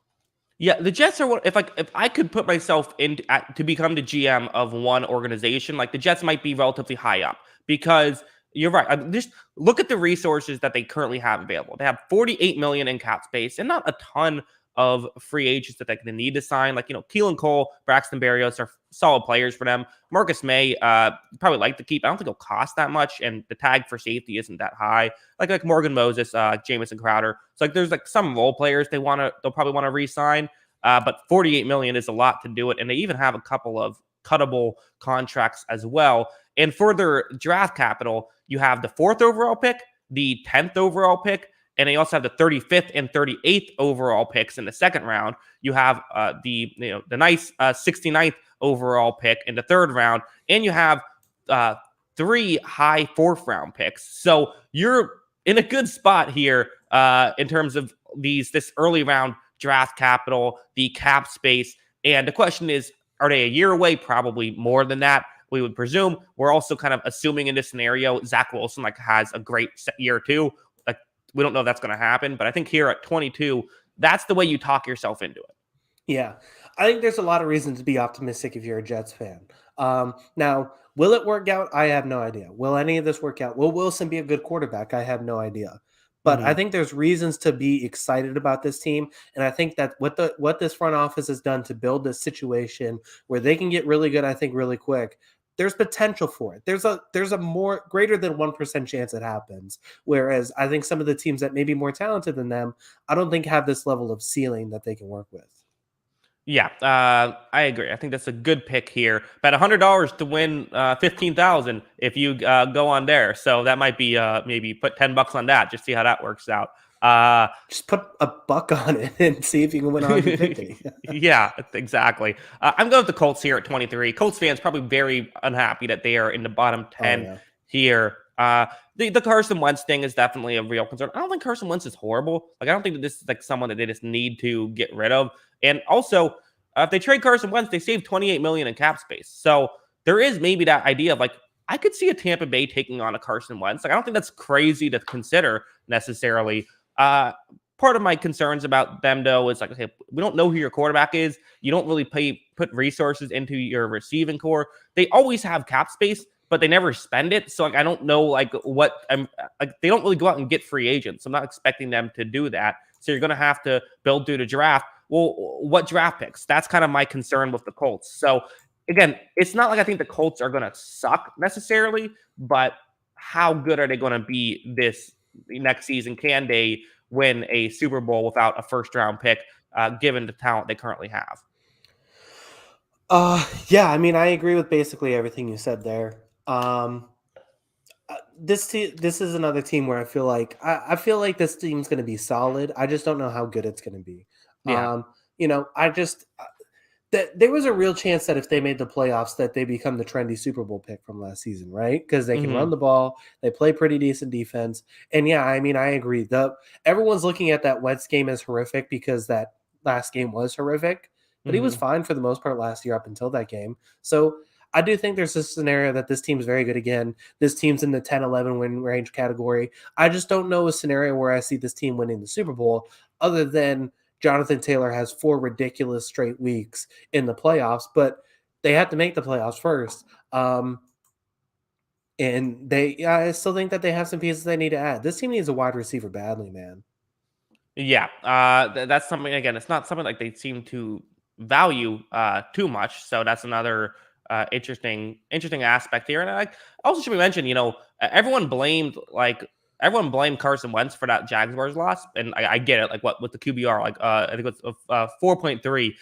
Yeah, the Jets are if I could put myself in to become the GM of one organization, like the Jets might be relatively high up because you're right. Just look at the resources that they currently have available. They have $48 million in cap space and not a ton of free agents that they're going to need to sign. Like, Keelan Cole, Braxton Berrios are solid players for them. Marcus May, probably like to keep. I don't think it'll cost that much, and the tag for safety isn't that high. Like Morgan Moses, Jamison Crowder. So there's some role players they'll probably want to re-sign. But $48 million is a lot to do it, and they even have a couple of cuttable contracts as well. And for their draft capital, you have the 4th overall pick, the 10th overall pick, and they also have the 35th and 38th overall picks in the second round. You have the nice 69th overall pick in the third round, and you have 3 high 4th round picks. So you're in a good spot here in terms of this early round draft capital, the cap space. And the question is, are they a year away? Probably more than that, we would presume. We're also kind of assuming in this scenario, Zach Wilson has a great year too. We don't know if that's going to happen, but I think here at 22, that's the way you talk yourself into it. Yeah, I think there's a lot of reasons to be optimistic if you're a Jets fan. Now, will it work out? I have no idea. Will any of this work out? Will Wilson be a good quarterback? I have no idea. But I Mhm. think there's reasons to be excited about this team, and I think that what this front office has done to build this situation where they can get really good, I think, really quick. There's potential for it. There's a more greater than 1% chance it happens. Whereas I think some of the teams that may be more talented than them, I don't think have this level of ceiling that they can work with. Yeah, I agree. I think that's a good pick here. Bet $100 to win 15,000 if you go on there. So that might be maybe put $10 on that. Just see how that works out. Uh, Just put a buck on it and see if you can win 150. yeah, exactly. I'm going with the Colts here at 23. Colts fans probably very unhappy that they are in the bottom Oh 10 yeah. here. The Carson Wentz thing is definitely a real concern. I don't think Carson Wentz is horrible. Like, I don't think that this is like someone that they just need to get rid of. And also, if they trade Carson Wentz, they save 28 million in cap space. So there is maybe that idea of like, I could see a Tampa Bay taking on a Carson Wentz. Like, I don't think that's crazy to consider necessarily. Uh, Part of my concerns about them though is like, okay, we don't know who your quarterback is. You don't really put resources into your receiving core. They always have cap space, but they never spend it. So like, I don't know like what I'm like. They don't really go out and get free agents. I'm not expecting them to do that. So you're going to have to build through the draft. Well, what draft picks? That's kind of my concern with the Colts. So again, it's not like I think the Colts are going to suck necessarily, but how good are they going to be this next season? Can they win a Super Bowl without a first round pick, given the talent they currently have? Yeah, I mean, I agree with basically everything you said there. This is another team where I feel like this team's going to be solid. I just don't know how good it's going to be. Yeah. I just that there was a real chance that if they made the playoffs, that they become the trendy Super Bowl pick from last season, right? Because they can run Hmm. the ball, they play pretty decent defense, and yeah, I mean, I agree. The Everyone's looking at that Wentz game as horrific because that last game was horrific, but he was Hmm. fine for the most part last year up until that game. So I do think there's a scenario that this team's very good again. This team's in the 10-11 win range category. I just don't know a scenario where I see this team winning the Super Bowl other than Jonathan Taylor has 4 ridiculous straight weeks in the playoffs, but they have to make the playoffs first. I still think that they have some pieces they need to add. This team needs a wide receiver badly, man. Yeah, that's something. Again, it's not something like they seem to value too much. So that's another interesting aspect here. And like also should be mentioned, everyone blamed Carson Wentz for that Jaguars loss, and I get it. Like what with the QBR, like I think it's 4.3,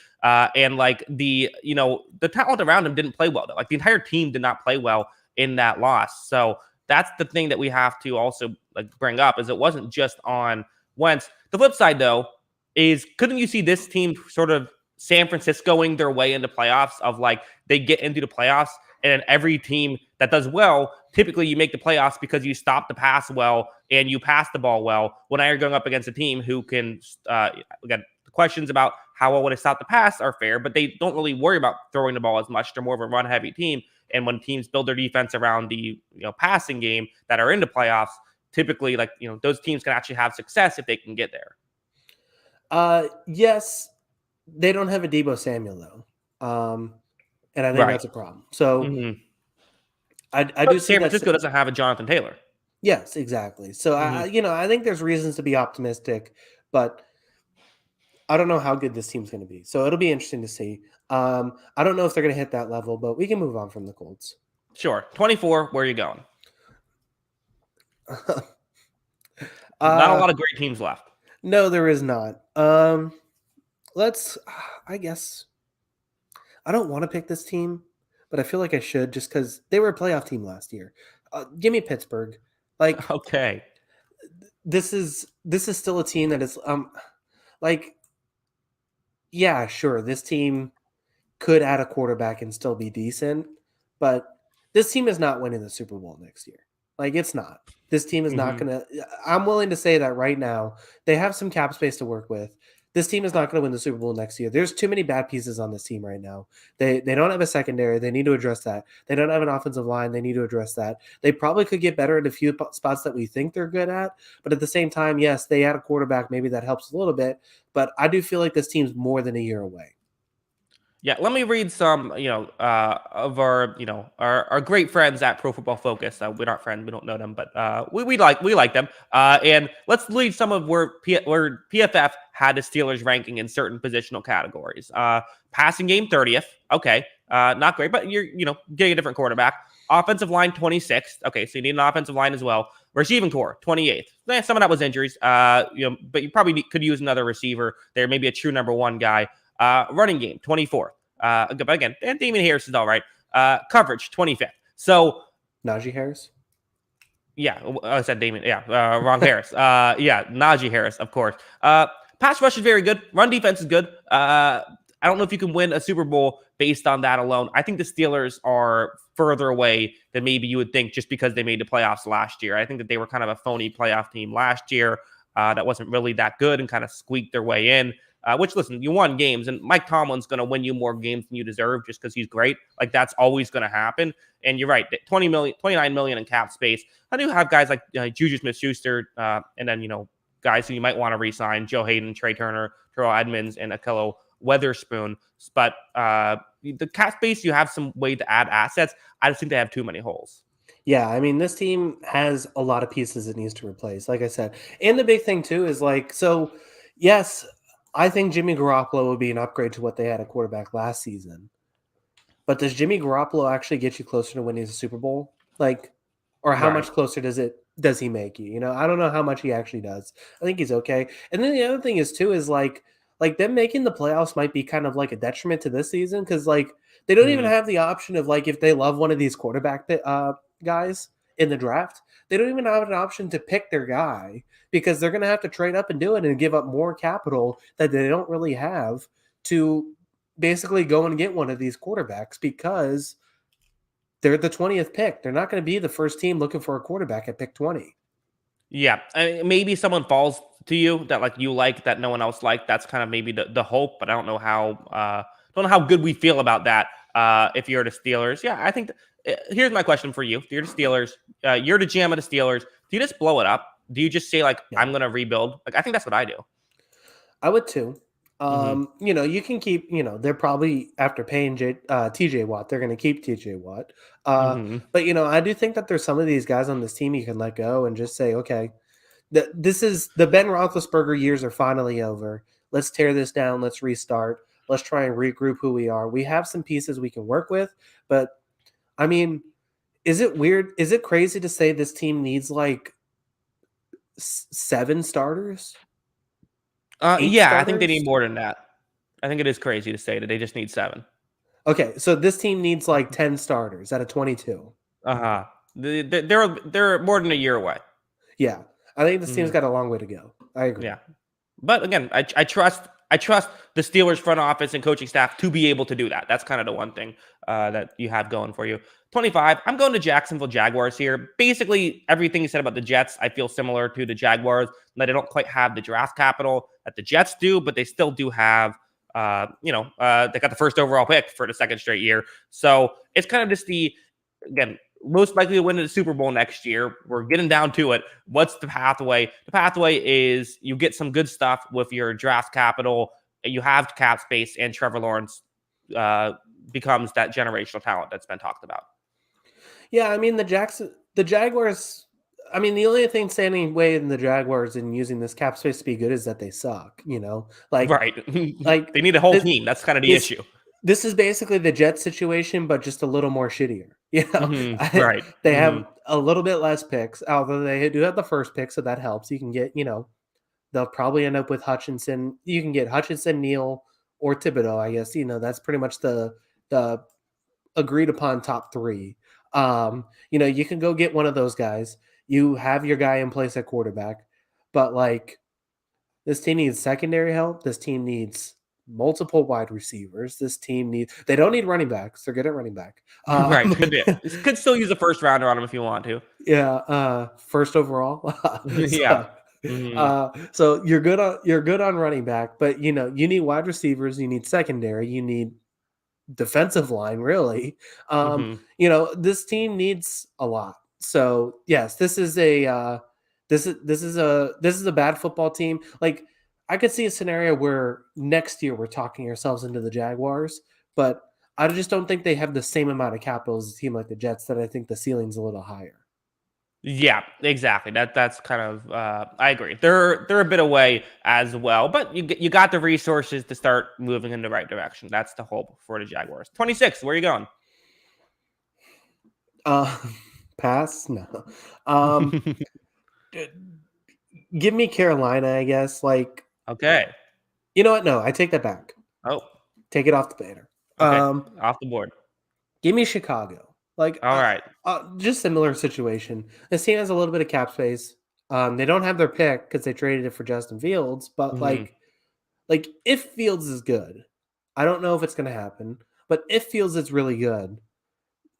and like the talent around him didn't play well. Though. Like the entire team did not play well in that loss. So that's the thing that we have to also like bring up is it wasn't just on Wentz. The flip side, though, is couldn't you see this team sort of San Franciscoing their way into playoffs of like they get into the playoffs and then every team that does well, typically you make the playoffs because you stop the pass well and you pass the ball well. Well, now you're going up against a team who can, again, the questions about how well would it stop the pass are fair, but they don't really worry about throwing the ball as much. They're more of a run heavy team. And when teams build their defense around the passing game that are into playoffs, typically those teams can actually have success if they can get there. Yes, they don't have a Debo Samuel though, and I think Right. that's a problem. So Hmm. I do But see San that. Francisco doesn't have a Jonathan Taylor. Yes, exactly. So Hmm. I think there's reasons to be optimistic, but I don't know how good this team's going to be. So it'll be interesting to see. I don't know if they're going to hit that level, but we can move on from the Colts. Sure. 24, where are you going? Not a uh lot of great teams left. no, there is not. Let's I guess I don't want to pick this team, but I feel like I should just because they were a playoff team last year. Give me Pittsburgh. Like Okay. this is still a team that is like yeah, sure, this team could add a quarterback and still be decent, but this team is not winning the Super Bowl next year. Like it's not. This team is not Hmm. going to I'm willing to say that right now. They have some cap space to work with. this team is not going to win the Super Bowl next year. There's too many bad pieces on this team right now. They don't have a secondary. They need to address that. They don't have an offensive line. They need to address that. They probably could get better at a few spots that we think they're good at. But at the same time, yes, they had a quarterback. Maybe that helps a little bit. But I do feel like this team's more than a year away. Yeah, let me read some, of our, our great friends at Pro Football Focus. We're not friends, we don't know them, but we like them. And let's read some of where PFF had the Steelers ranking in certain positional categories. Passing game 30th, okay, not great, but you're getting a different quarterback. Offensive line 26th, okay, so you need an offensive line as well. Receiving core 28th. Some of that was injuries, but you probably could use another receiver there, maybe a true number one guy. Running game, 24th. But again, and Damien Harris is all right. Coverage, 25th. So Najee Harris? Yeah, I said Damien. Yeah, wrong Harris. Yeah, Najee Harris, of course. Pass rush is very good. Run defense is good. I don't know if you can win a Super Bowl based on that alone. I think the Steelers are further away than maybe you would think just because they made the playoffs last year. I think that they were kind of a phony playoff team last year that wasn't really that good and kind of squeaked their way in. Which, listen, you won games, and Mike Tomlin's going to win you more games than you deserve just because he's great. Like, that's always going to happen. And you're right, 29 million in cap space. I do have guys like Juju Smith-Schuster, and then, guys who you might want to re-sign, Joe Hayden, Trey Turner, Terrell Edmonds, and Akello Weatherspoon. But the cap space, you have some way to add assets. I just think they have too many holes. Yeah, I mean, this team has a lot of pieces it needs to replace, like I said. And the big thing, too, is yes, I think Jimmy Garoppolo would be an upgrade to what they had at quarterback last season. But does Jimmy Garoppolo actually get you closer to winning the Super Bowl? Or how much closer does he make you? I don't know how much he actually does. I think he's okay. And then the other thing is too is like them making the playoffs might be kind of like a detriment to this season because they don't even have the option of if they love one of these quarterback guys in the draft, they don't even have an option to pick their guy because they're going to have to trade up and do it and give up more capital that they don't really have to basically go and get one of these quarterbacks because they're the 20th pick. They're not going to be the first team looking for a quarterback at pick 20. Yeah, maybe someone falls to you that you like that no one else liked. That's kind of maybe the hope, but I don't know how good we feel about that. If you're the Steelers, yeah, I think. Here's my question for you: if you're the Steelers, you're the GM of the Steelers. Do you just blow it up? Do you just say I'm going to rebuild? I think that's what I do. I would too. You can keep. They're probably after paying TJ Watt, they're going to keep TJ Watt. But I do think that there's some of these guys on this team you can let go and just say, okay, this is the Ben Roethlisberger years are finally over. Let's tear this down. Let's restart. Let's try and regroup who we are. We have some pieces we can work with, but I mean, is it weird? Is it crazy to say this team needs 7 starters? Yeah, I think they need more than that. I think it is crazy to say that they just need 7. Okay, so this team needs 10 starters out of 22. They're more than a year away. Yeah, I think this team's got a long way to go. I agree. Yeah, but again, I trust the Steelers front office and coaching staff to be able to do that. That's kind of the one thing that you have going for you. 25, I'm going to Jacksonville Jaguars here. Basically, everything you said about the Jets, I feel similar to the Jaguars. That they don't quite have the draft capital that the Jets do, but they still do have, they got the first overall pick for the second straight year. So it's kind of just again, most likely to win the Super Bowl next year. We're getting down to it. What's the pathway? The pathway is you get some good stuff with your draft capital. You have cap space, and Trevor Lawrence becomes that generational talent that's been talked about. Yeah, I mean, the Jaguars, I mean, the only thing standing in way in the Jaguars in using this cap space to be good is that they suck, Right. They need a whole team. That's kind of the issue. This is basically the Jets situation, but just a little more shittier. Right. They have a little bit less picks, although they do have the first pick, so that helps. You can get, they'll probably end up with Hutchinson. You can get Hutchinson, Neal, or Thibodeau, I guess. That's pretty much the agreed upon top 3. You can go get one of those guys. You have your guy in place at quarterback, but this team needs secondary help. This team needs multiple wide receivers. This team they don't need running backs. They're good at running back. Right. Could still use a first rounder on them if you want to. Yeah. First overall. Yeah. So you're good on running back, but you need wide receivers, you need secondary, you need defensive line, really. This team needs a lot. So yes, this is a bad football team. Like, I could see a scenario where next year we're talking ourselves into the Jaguars, but I just don't think they have the same amount of capital as a team like the Jets. That I think the ceiling's a little higher. Yeah, exactly. That's kind of I agree. They're a bit away as well, but you got the resources to start moving in the right direction. That's the hope for the Jaguars. 26. Where are you going? Uh, Pass? No. Um, Give me Carolina, I guess. Like, Okay. you know what? No, I take that back. Oh, Take it off the banner. okay. Off the board. Give me Chicago. Like, All right. just similar situation. This team has a little bit of cap space. They don't have their pick because they traded it for Justin Fields, but like if Fields is good, I don't know if it's going to happen, but if Fields is really good,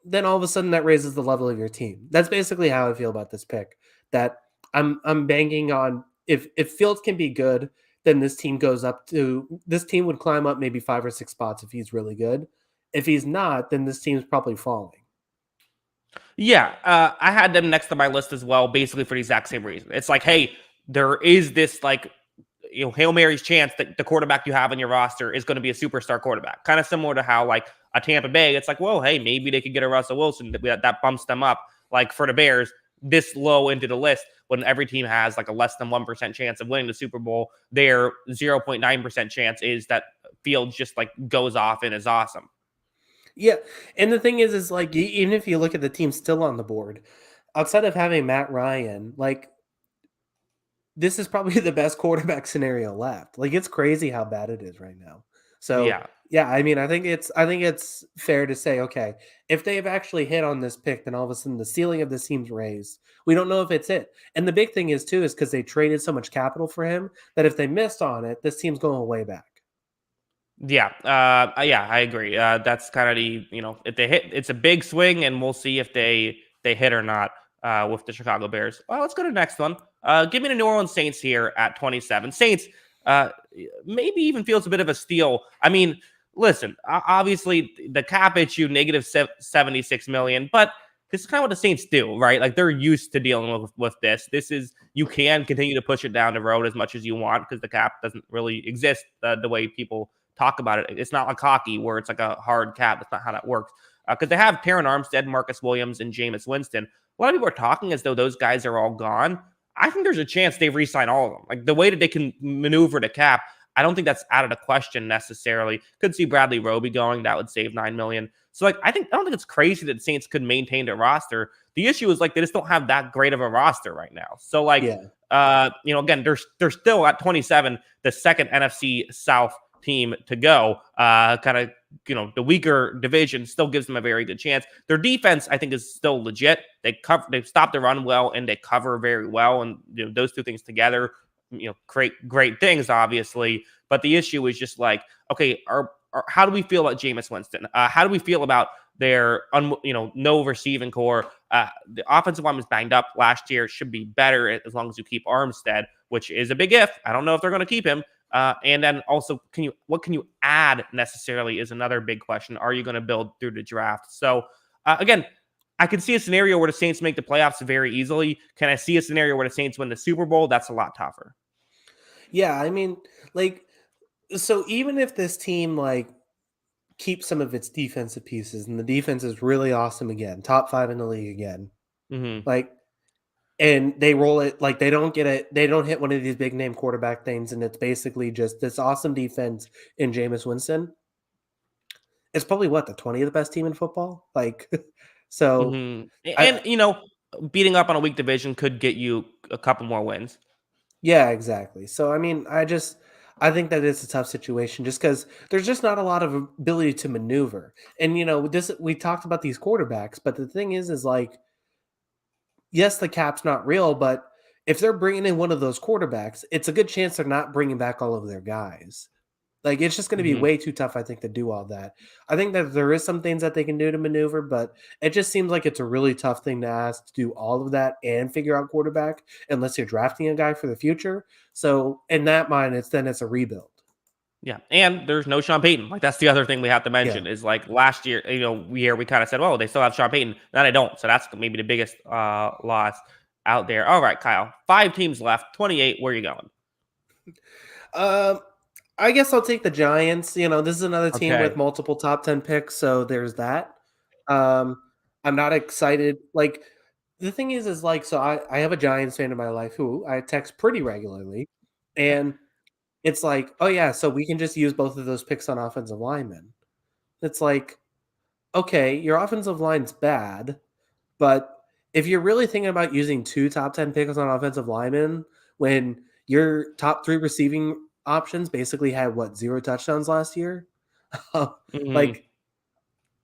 then all of a sudden that raises the level of your team. That's basically how I feel about this pick. That I'm banking on if Fields can be good, then this team would climb up maybe 5 or 6 spots if he's really good. If he's not, then this team's probably falling. Yeah, I had them next to my list as well, basically for the exact same reason. It's like, hey, there is this like Hail Mary's chance that the quarterback you have on your roster is going to be a superstar quarterback. Kind of similar to how like a Tampa Bay, it's like, well, hey, maybe they could get a Russell Wilson that bumps them up. Like for the Bears, this low into the list when every team has like a less than 1% chance of winning the Super Bowl, their 0.9% chance is that Fields just like goes off and is awesome. Yeah, and the thing is like even if you look at the team still on the board, outside of having Matt Ryan, like this is probably the best quarterback scenario left. Like, it's crazy how bad it is right now. So yeah, I mean, I think it's fair to say, okay, if they've actually hit on this pick, then all of a sudden the ceiling of this team's raised. We don't know if it's it. And the big thing is too, is because they traded so much capital for him that if they missed on it, this team's going way back. Yeah, I agree. That's kind of the if they hit, it's a big swing, and we'll see if they hit or not with the Chicago Bears. Well, let's go to the next one. Give me the New Orleans Saints here at 27. Saints, maybe even feels a bit of a steal. I mean, listen, obviously the cap issue negative 76 million, but this is kind of what the Saints do, right? Like they're used to dealing with this. This is you can continue to push it down the road as much as you want because the cap doesn't really exist the way people talk about it. It's not like hockey where it's like a hard cap. That's not how that works. Because they have Taron Armstead, Marcus Williams, and Jameis Winston. A lot of people are talking as though those guys are all gone. I think there's a chance they re-sign all of them. Like the way that they can maneuver the cap, I don't think that's out of the question necessarily. Could see Bradley Roby going. That would save $9 million. So like I don't think it's crazy that the Saints could maintain their roster. The issue is like they just don't have that great of a roster right now. So like again, they're still at 27, the second NFC South team to go. Kind of, the weaker division still gives them a very good chance. Their defense, I think, is still legit. They've stopped the run well and they cover very well. And those two things together, create great things, obviously. But the issue is just like, okay, how do we feel about Jameis Winston? How do we feel about their no receiving core? The offensive line was banged up last year. It should be better as long as you keep Armstead, which is a big if. I don't know if they're going to keep him. And then also, what can you add necessarily is another big question. Are you going to build through the draft? So again, I can see a scenario where the Saints make the playoffs very easily. Can I see a scenario where the Saints win the Super Bowl? That's a lot tougher. Yeah, I mean, like, so even if this team like keeps some of its defensive pieces and the defense is really awesome again, top 5 in the league again, like, and they roll it, like they don't hit one of these big name quarterback things, and it's basically just this awesome defense in Jameis Winston. It's probably the 20th best team in football. Like, so, and beating up on a weak division could get you a couple more wins. Yeah, exactly. So, I mean, I think that it's a tough situation just because there's just not a lot of ability to maneuver. And, we talked about these quarterbacks, but the thing is like, yes, the cap's not real, but if they're bringing in one of those quarterbacks, it's a good chance they're not bringing back all of their guys. Like, it's just going to be way too tough, I think, to do all that. I think that there is some things that they can do to maneuver, but it just seems like it's a really tough thing to ask to do all of that and figure out quarterback unless you're drafting a guy for the future. So in that mind, it's a rebuild. Yeah, and there's no Sean Payton. Like, that's the other thing we have to mention Yeah. is, like, last year, we kind of said, "Oh, they still have Sean Payton." Now they don't. So that's maybe the biggest loss out there. All right, Kyle. 5 teams left. 28. Where are you going? Um, I guess I'll take the Giants. This is another team with Okay. multiple top 10 picks, so there's that. Um, I'm not excited. Like, the thing is like, so I have a Giants fan in my life who I text pretty regularly, and it's like, oh yeah, so we can just use both of those picks on offensive linemen. It's like, okay, your offensive line's bad, but if you're really thinking about using 2 top 10 picks on offensive linemen when your top 3 receiving options basically had 0 touchdowns last year? Mhm. Like,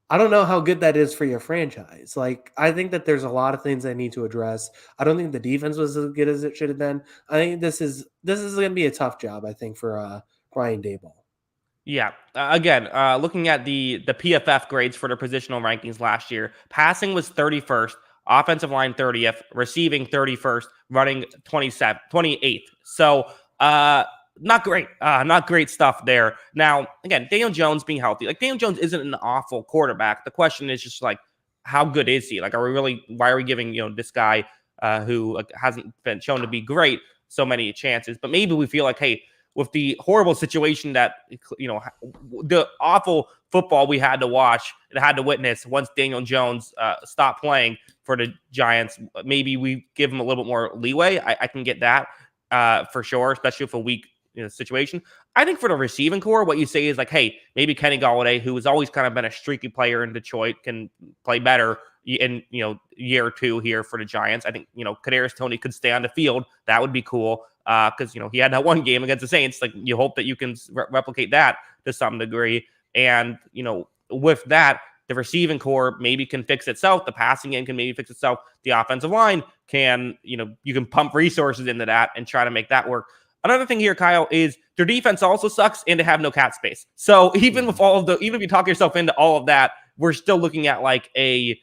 I don't know how good that is for your franchise. Like, I think that there's a lot of things they need to address. I don't think the defense was as good as it should have been. I think this is going to be a tough job, I think, for Brian Daboll. Yeah. Again, looking at the PFF grades for their positional rankings last year, passing was 31st, offensive line 30th, receiving 31st, running 28th. So, not great. Not great stuff there. Now, again, Daniel Jones being healthy. Like, Daniel Jones isn't an awful quarterback. The question is just like, how good is he? Like, why are we giving, this guy who hasn't been shown to be great so many chances? But maybe we feel like, hey, with the horrible situation that, the awful football we had to watch and had to witness once Daniel Jones stopped playing for the Giants, maybe we give him a little bit more leeway. I can get that for sure, especially with a weak situation. I think for the receiving core, what you say is like, hey, maybe Kenny Golladay, who has always kind of been a streaky player in Detroit, can play better in year or two here for the Giants. I think Kadarius Toney could stay on the field. That would be cool because he had that one game against the Saints. Like, you hope that you can replicate that to some degree. And with that, the receiving core maybe can fix itself. The passing game can maybe fix itself. The offensive line can, you can pump resources into that and try to make that work. Another thing here, Kyle, is their defense also sucks and they have no cap space. So even with even if you talk yourself into all of that, we're still looking at like a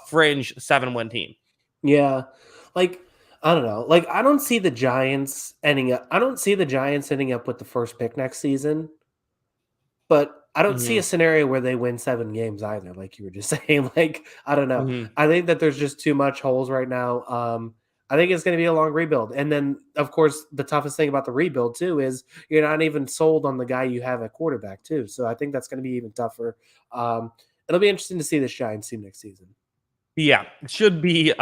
fringe 7-win team. Yeah. Like, I don't know. Like, I don't see the Giants ending up with the first pick next season. But I don't see a scenario where they win 7 games either, like you were just saying. Like, I don't know. I think that there's just too much holes right now. I think it's going to be a long rebuild. And then, of course, the toughest thing about the rebuild, too, is you're not even sold on the guy you have at quarterback, too. So I think that's going to be even tougher. It'll be interesting to see this Giants team next season. Yeah, it should be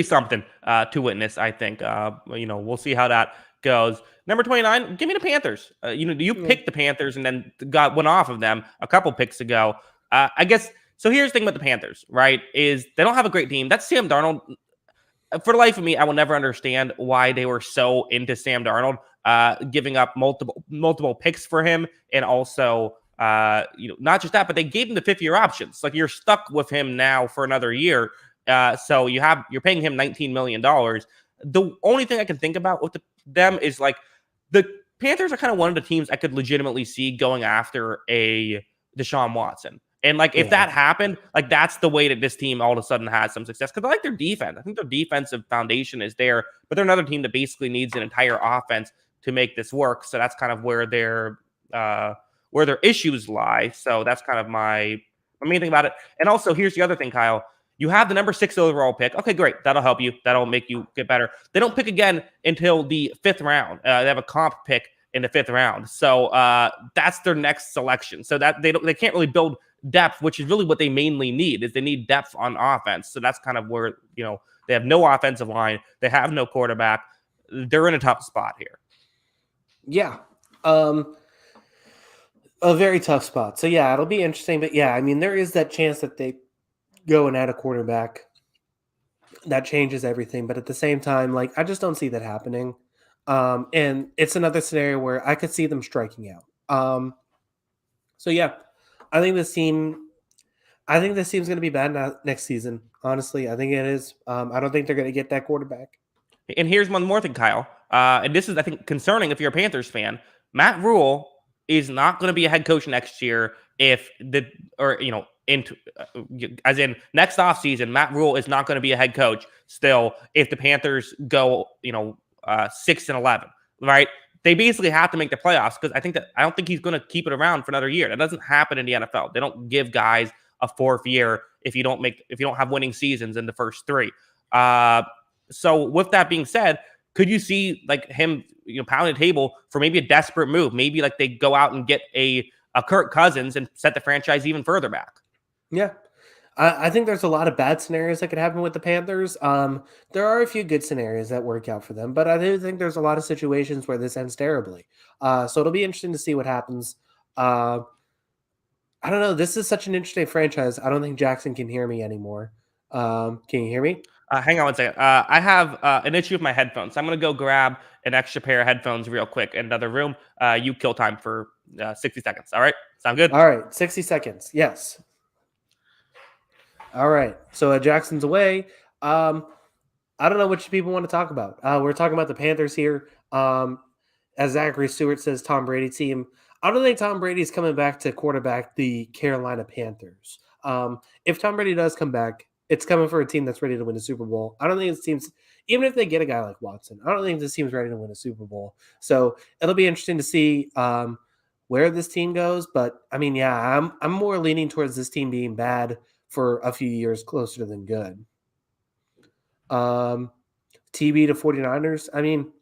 something to witness, I think. We'll see how that goes. Number 29, give me the Panthers. You picked the Panthers and then got one off of them a couple picks ago. I guess so. Here's the thing about the Panthers, right? Is they don't have a great team. That's Sam Darnold. For the life of me, I will never understand why they were so into Sam Darnold, giving up multiple picks for him, and also not just that, but they gave him the 5th-year options. Like, you're stuck with him now for another year. So you're paying him $19 million. The only thing I can think about with them is like the Panthers are kind of one of the teams I could legitimately see going after a Deshaun Watson. And like, if that happened, like, that's the way that this team all of a sudden has some success. Because I like their defense. I think their defensive foundation is there, but they're another team that basically needs an entire offense to make this work. So that's kind of where their issues lie. So that's kind of my main thing about it. And also, here's the other thing, Kyle. You have the number 6 overall pick. Okay, great. That'll help you. That'll make you get better. They don't pick again until the 5th round. They have a comp pick in the 5th round. So that's their next selection. So that they can't really build depth, which is really what they mainly need. Is they need depth on offense. So that's kind of where they have no offensive line. They have no quarterback. They're in a tough spot here. Yeah. A very tough spot. So, yeah, it'll be interesting. But, yeah, I mean, there is that chance that they go and add a quarterback. That changes everything. But at the same time, like, I just don't see that happening. And it's another scenario where I could see them striking out. So, yeah, I think this team's going to be bad next season. Honestly, I think it is. I don't think they're going to get that quarterback. And here's one more thing, Kyle. And this is, I think, concerning if you're a Panthers fan. Matt Rule is not going to be a head coach next year if as in next offseason, Matt Rule is not going to be a head coach still if the Panthers go, 6-11, right? They basically have to make the playoffs because I don't think he's going to keep it around for another year. That doesn't happen in the NFL. They don't give guys a fourth year if you don't have winning seasons in the first three. So with that being said, could you see like him, pounding the table for maybe a desperate move? Maybe like they go out and get a Kirk Cousins and set the franchise even further back. Yeah. I think there's a lot of bad scenarios that could happen with the Panthers. There are a few good scenarios that work out for them, but I do think there's a lot of situations where this ends terribly. So it'll be interesting to see what happens. I don't know. This is such an interesting franchise. I don't think Jackson can hear me anymore. Can you hear me? Hang on one second. I have an issue with my headphones. So I'm going to go grab an extra pair of headphones real quick in another room. You kill time for 60 seconds. All right? Sound good? All right. 60 seconds. Yes. All right. So Jackson's away. I don't know which people want to talk about. We're talking about the Panthers here. As Zachary Stewart says, Tom Brady team. I don't think Tom Brady's coming back to quarterback the Carolina Panthers. If Tom Brady does come back, it's coming for a team that's ready to win a Super Bowl. I don't think this team's, even if they get a guy like Watson, I don't think this team's ready to win a Super Bowl. So it'll be interesting to see where this team goes. But I mean, yeah, I'm more leaning towards this team being bad for a few years closer than good. TB to 49ers. I mean,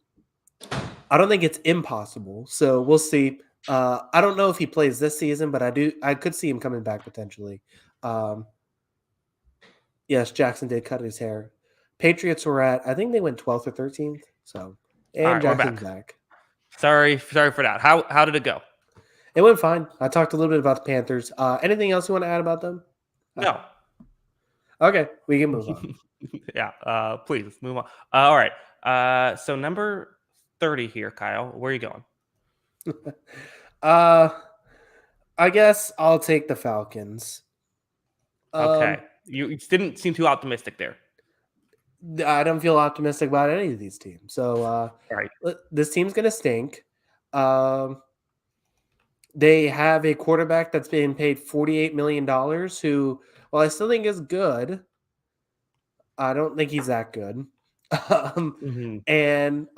I don't think it's impossible. So we'll see. I don't know if he plays this season, but I could see him coming back potentially. Yes, Jackson did cut his hair. Patriots were I think they went 12th or 13th. So, and right, Jackson's back. Sorry for that. How did it go? It went fine. I talked a little bit about the Panthers. Anything else you want to add about them? No. Okay, we can move on. Yeah, please let's move on. All right. So number 30 here, Kyle. Where are you going? I guess I'll take the Falcons. Okay. You didn't seem too optimistic there. I don't feel optimistic about any of these teams. So right. This team's going to stink. They have a quarterback that's being paid $48 million who, well, I still think is good. I don't think he's that good. And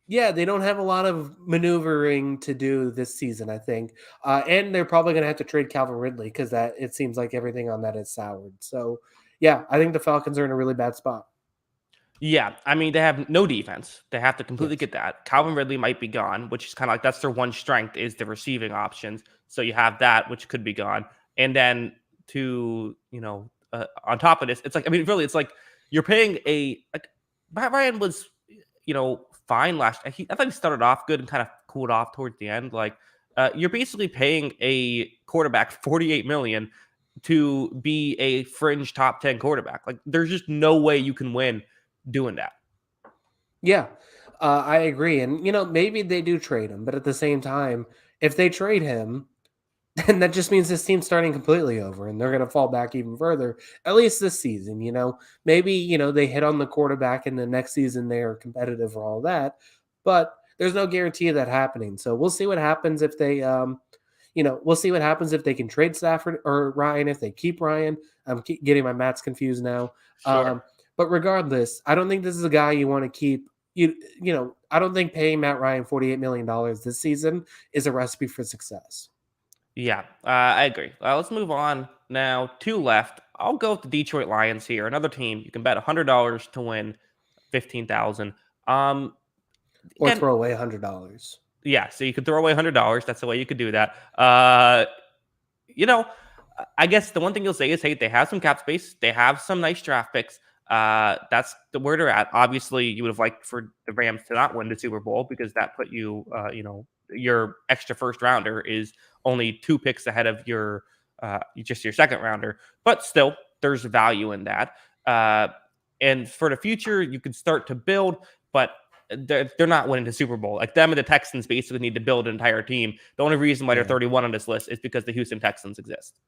yeah, they don't have a lot of maneuvering to do this season, I think. And they're probably going to have to trade Calvin Ridley because it seems like everything on that is soured. So, yeah, I think the Falcons are in a really bad spot. Yeah, I mean, they have no defense. They have to completely get that. Calvin Ridley might be gone, which is kind of like that's their one strength is the receiving options. So you have that, which could be gone. And then on top of this, it's like, I mean, really, it's like you're paying Matt Ryan was, fine last. I thought he started off good and kind of cooled off towards the end. Like you're basically paying a quarterback $48 million to be a fringe top 10 quarterback. Like there's just no way you can win doing that. Yeah, I agree. And, maybe they do trade him, but at the same time, if they trade him, then that just means this team's starting completely over and they're going to fall back even further, at least this season. Maybe, they hit on the quarterback and the next season they are competitive for all that, but there's no guarantee of that happening. So we'll see what happens if they, we'll see what happens if they can trade Stafford or Ryan, if they keep Ryan. I'm getting my Matts confused now. Sure. But regardless, I don't think this is a guy you want to keep. I don't think paying Matt Ryan $48 million this season is a recipe for success. Yeah, I agree. Let's move on now. 2 left. I'll go with the Detroit Lions here. Another team you can bet $100 to win $15,000. Or throw away $100. Yeah, so you could throw away $100. That's the way you could do that. I guess the one thing you'll say is, hey, they have some cap space. They have some nice draft picks. That's where they're at. Obviously, you would have liked for the Rams to not win the Super Bowl because that put you, your extra first rounder is only 2 picks ahead of your second rounder. But still, there's value in that. And for the future, you can start to build, but they're not winning the Super Bowl. Like them and the Texans basically need to build an entire team. The only reason why they're 31 on this list is because the Houston Texans exist.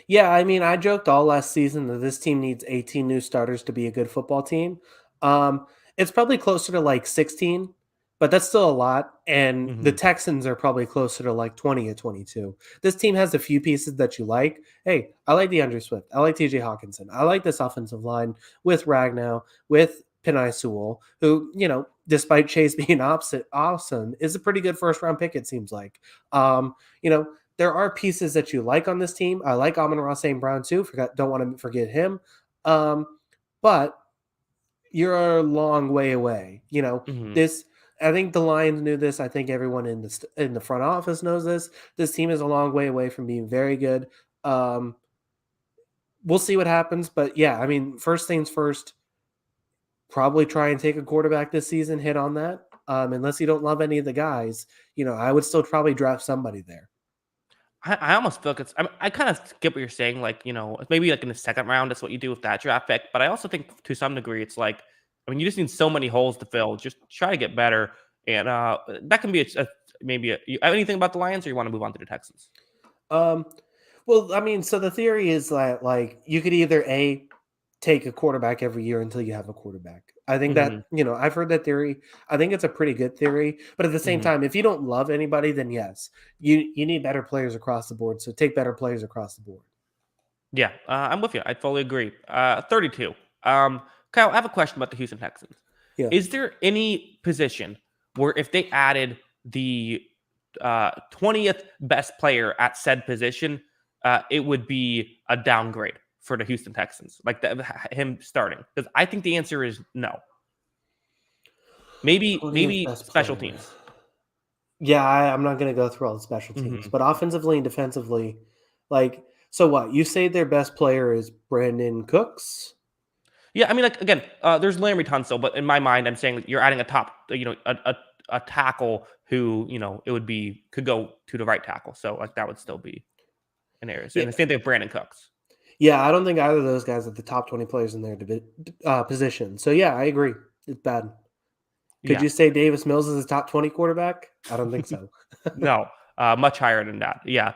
Yeah, I mean, I joked all last season that this team needs 18 new starters to be a good football team. It's probably closer to like 16 but that's still a lot. And the Mm-hmm. Texans are probably closer to like 20 or 22. This team has a few pieces that you like. Hey, I like DeAndre Swift. I like TJ Hawkinson. I like this offensive line with Ragnow, with Penei Sewell, who, despite Chase being awesome, is a pretty good first round pick, it seems like. Um, you know, there are pieces that you like on this team. I like Amon-Ra St. Brown too. Don't want to forget him. But you're a long way away. Mm-hmm. This. I think the Lions knew this. I think everyone in the front office knows this. This team is a long way away from being very good. Um, we'll see what happens, but yeah, I mean, first things first. Probably try and take a quarterback this season. Hit on that. Unless you don't love any of the guys, I would still probably draft somebody there. I almost feel like I kind of get what you're saying. Like, maybe like in the second round, that's what you do with that draft pick. But I also think to some degree, it's like, I mean, you just need so many holes to fill. Just try to get better. And that can be you have anything about the Lions, or you want to move on to the Texans? Um, well, I mean, so the theory is that like you could either take a quarterback every year until you have a quarterback. I think Mm-hmm. that, I've heard that theory. I think it's a pretty good theory, but at the same Mm-hmm. time, if you don't love anybody, then yes, you need better players across the board. So take better players across the board. Yeah, I'm with you. I fully agree. 32. Kyle, I have a question about the Houston Texans. Yeah. Is there any position where if they added the 20th best player at said position, it would be a downgrade for the Houston Texans, like him starting? Because I think the answer is no. Maybe 20th maybe best special player. teams. Yeah, I'm not going to go through all the special teams, Mm-hmm. but offensively and defensively, like, so what? You say their best player is Brandon Cooks? Yeah, I mean, like again, there's Larry Tunsil, but in my mind, I'm saying you're adding a top, a tackle who, it would be could go to the right tackle. So like that would still be an area. Yeah. And the same thing with Brandon Cooks. Yeah, I don't think either of those guys are the top 20 players in their position. So yeah, I agree. It's bad. Could Yeah, you say Davis Mills is a top 20 quarterback? I don't think so. no, much higher than that. Yeah,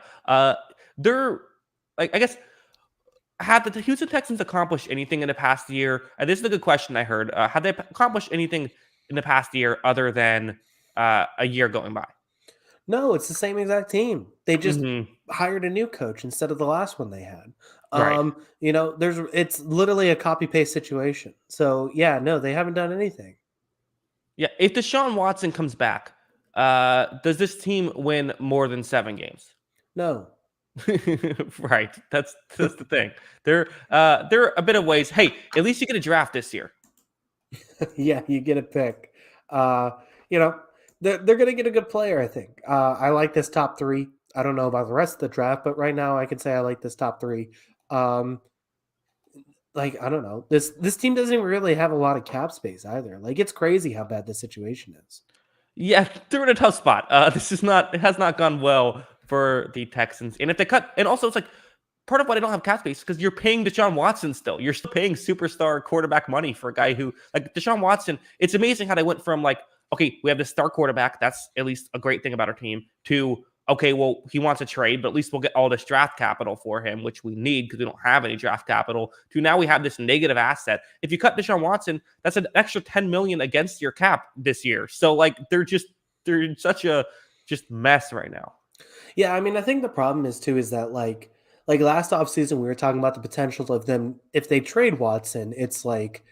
they're like I guess have the Houston Texans accomplished anything in the past year? This is a good question I heard. Have they accomplished anything in the past year other than a year going by? No, it's the same exact team. They just Hmm. hired a new coach instead of the last one they had. Right. It's literally a copy paste situation. So yeah, no, they haven't done anything. Yeah, if Deshaun Watson comes back, does this team win more than 7 games? No. Right. That's the thing. They're a bit of ways. Hey, at least you get a draft this year. Yeah, you get a pick. Uh, you know, they're going to get a good player, I think. I like this top three. I don't know about the rest of the draft, but right now I can say I like this top three. Um, like I don't know, this team doesn't even really have a lot of cap space either. Like it's crazy how bad the situation is. Yeah, they're in a tough spot. This is not. It has not gone well for the Texans. And if they cut, and also it's like part of why they don't have cap space because you're paying Deshaun Watson still. You're still paying superstar quarterback money for a guy who like Deshaun Watson. It's amazing how they went from like, okay, we have this star quarterback. That's at least a great thing about our team. To okay, well, he wants a trade, but at least we'll get all this draft capital for him, which we need because we don't have any draft capital. To now we have this negative asset. If you cut Deshaun Watson, that's an extra 10 million against your cap this year. So like they're in such a just mess right now. Yeah, I mean, I think the problem is too is that like last offseason we were talking about the potential of them if they trade Watson, it's like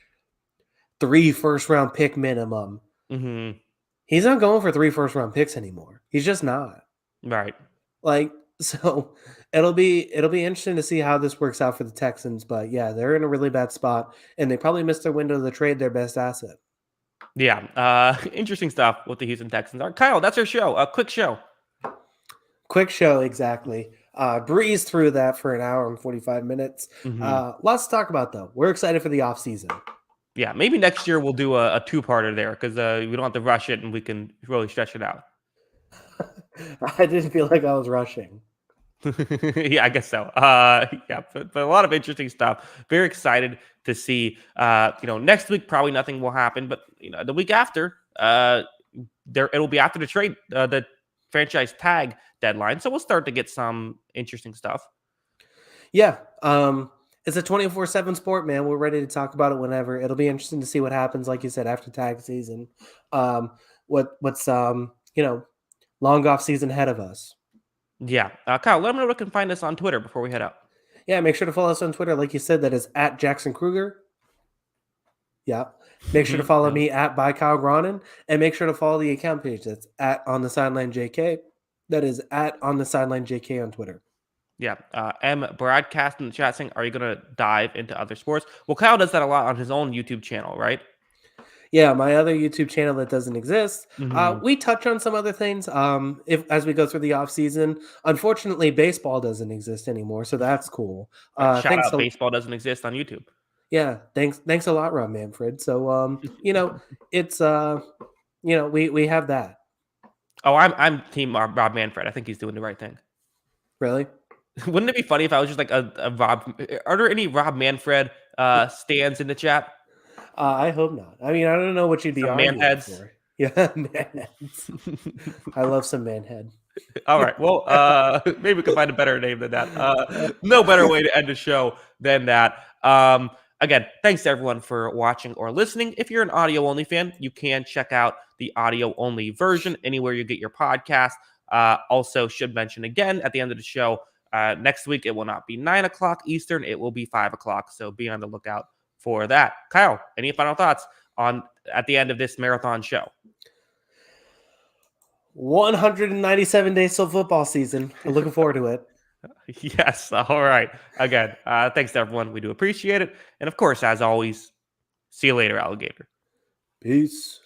3 first round pick minimum. Mm-hmm. He's not going for 3 first round picks anymore. He's just not. Right. Like so it'll be interesting to see how this works out for the Texans, but yeah, they're in a really bad spot and they probably missed their window to trade their best asset. Yeah. Interesting stuff with the Houston Texans. All right, Kyle, that's our show. A quick show. Quick show, exactly. Breeze through that for an hour and 45 minutes. Mm-hmm. Lots to talk about, though. We're excited for the offseason. Yeah, maybe next year we'll do a two-parter there because we don't have to rush it and we can really stretch it out. I didn't feel like I was rushing. Yeah, I guess so. Yeah, but a lot of interesting stuff. Very excited to see. Next week probably nothing will happen, but the week after, it'll be after the trade, the franchise tag deadline. So we'll start to get some interesting stuff. Yeah. It's a 24/7 sport, man. We're ready to talk about it whenever. It'll be interesting to see what happens, like you said, after tag season. what's long off season ahead of us. Yeah. Kyle, let me know where we can find us on Twitter before we head out. Yeah, make sure to follow us on Twitter. Like you said, that is at Jackson Kruger. Yeah. Make sure to follow me at by Kyle Gronin, and make sure to follow the account page that's at On the Sideline JK. That is at On the Sideline JK on Twitter. Yeah. Broadcast in the chat saying, are you going to dive into other sports? Well, Kyle does that a lot on his own YouTube channel, right? Yeah, my other YouTube channel that doesn't exist. Mm-hmm. We touch on some other things as we go through the off season. Unfortunately, baseball doesn't exist anymore, so that's cool. Shout out, baseball doesn't exist on YouTube. Yeah, thanks a lot, Rob Manfred. So it's we have that. Oh, I'm team Rob Manfred. I think he's doing the right thing. Really? Wouldn't it be funny if I was just like a Rob? Are there any Rob Manfred stands in the chat? I hope not. I mean, I don't know what you'd be arguing for. Yeah, manheads. I love some manhead. All right. Well, maybe we can find a better name than that. No better way to end a show than that. Again, thanks to everyone for watching or listening. If you're an audio-only fan, you can check out the audio-only version anywhere you get your podcast. Also, should mention again at the end of the show, next week it will not be 9 o'clock Eastern. It will be 5 o'clock. So be on the lookout for that. Kyle, any final thoughts at the end of this marathon show? 197 days till football season. I'm looking forward to it. Yes. All right. Again, thanks to everyone. We do appreciate it. And of course, as always, see you later, alligator. Peace.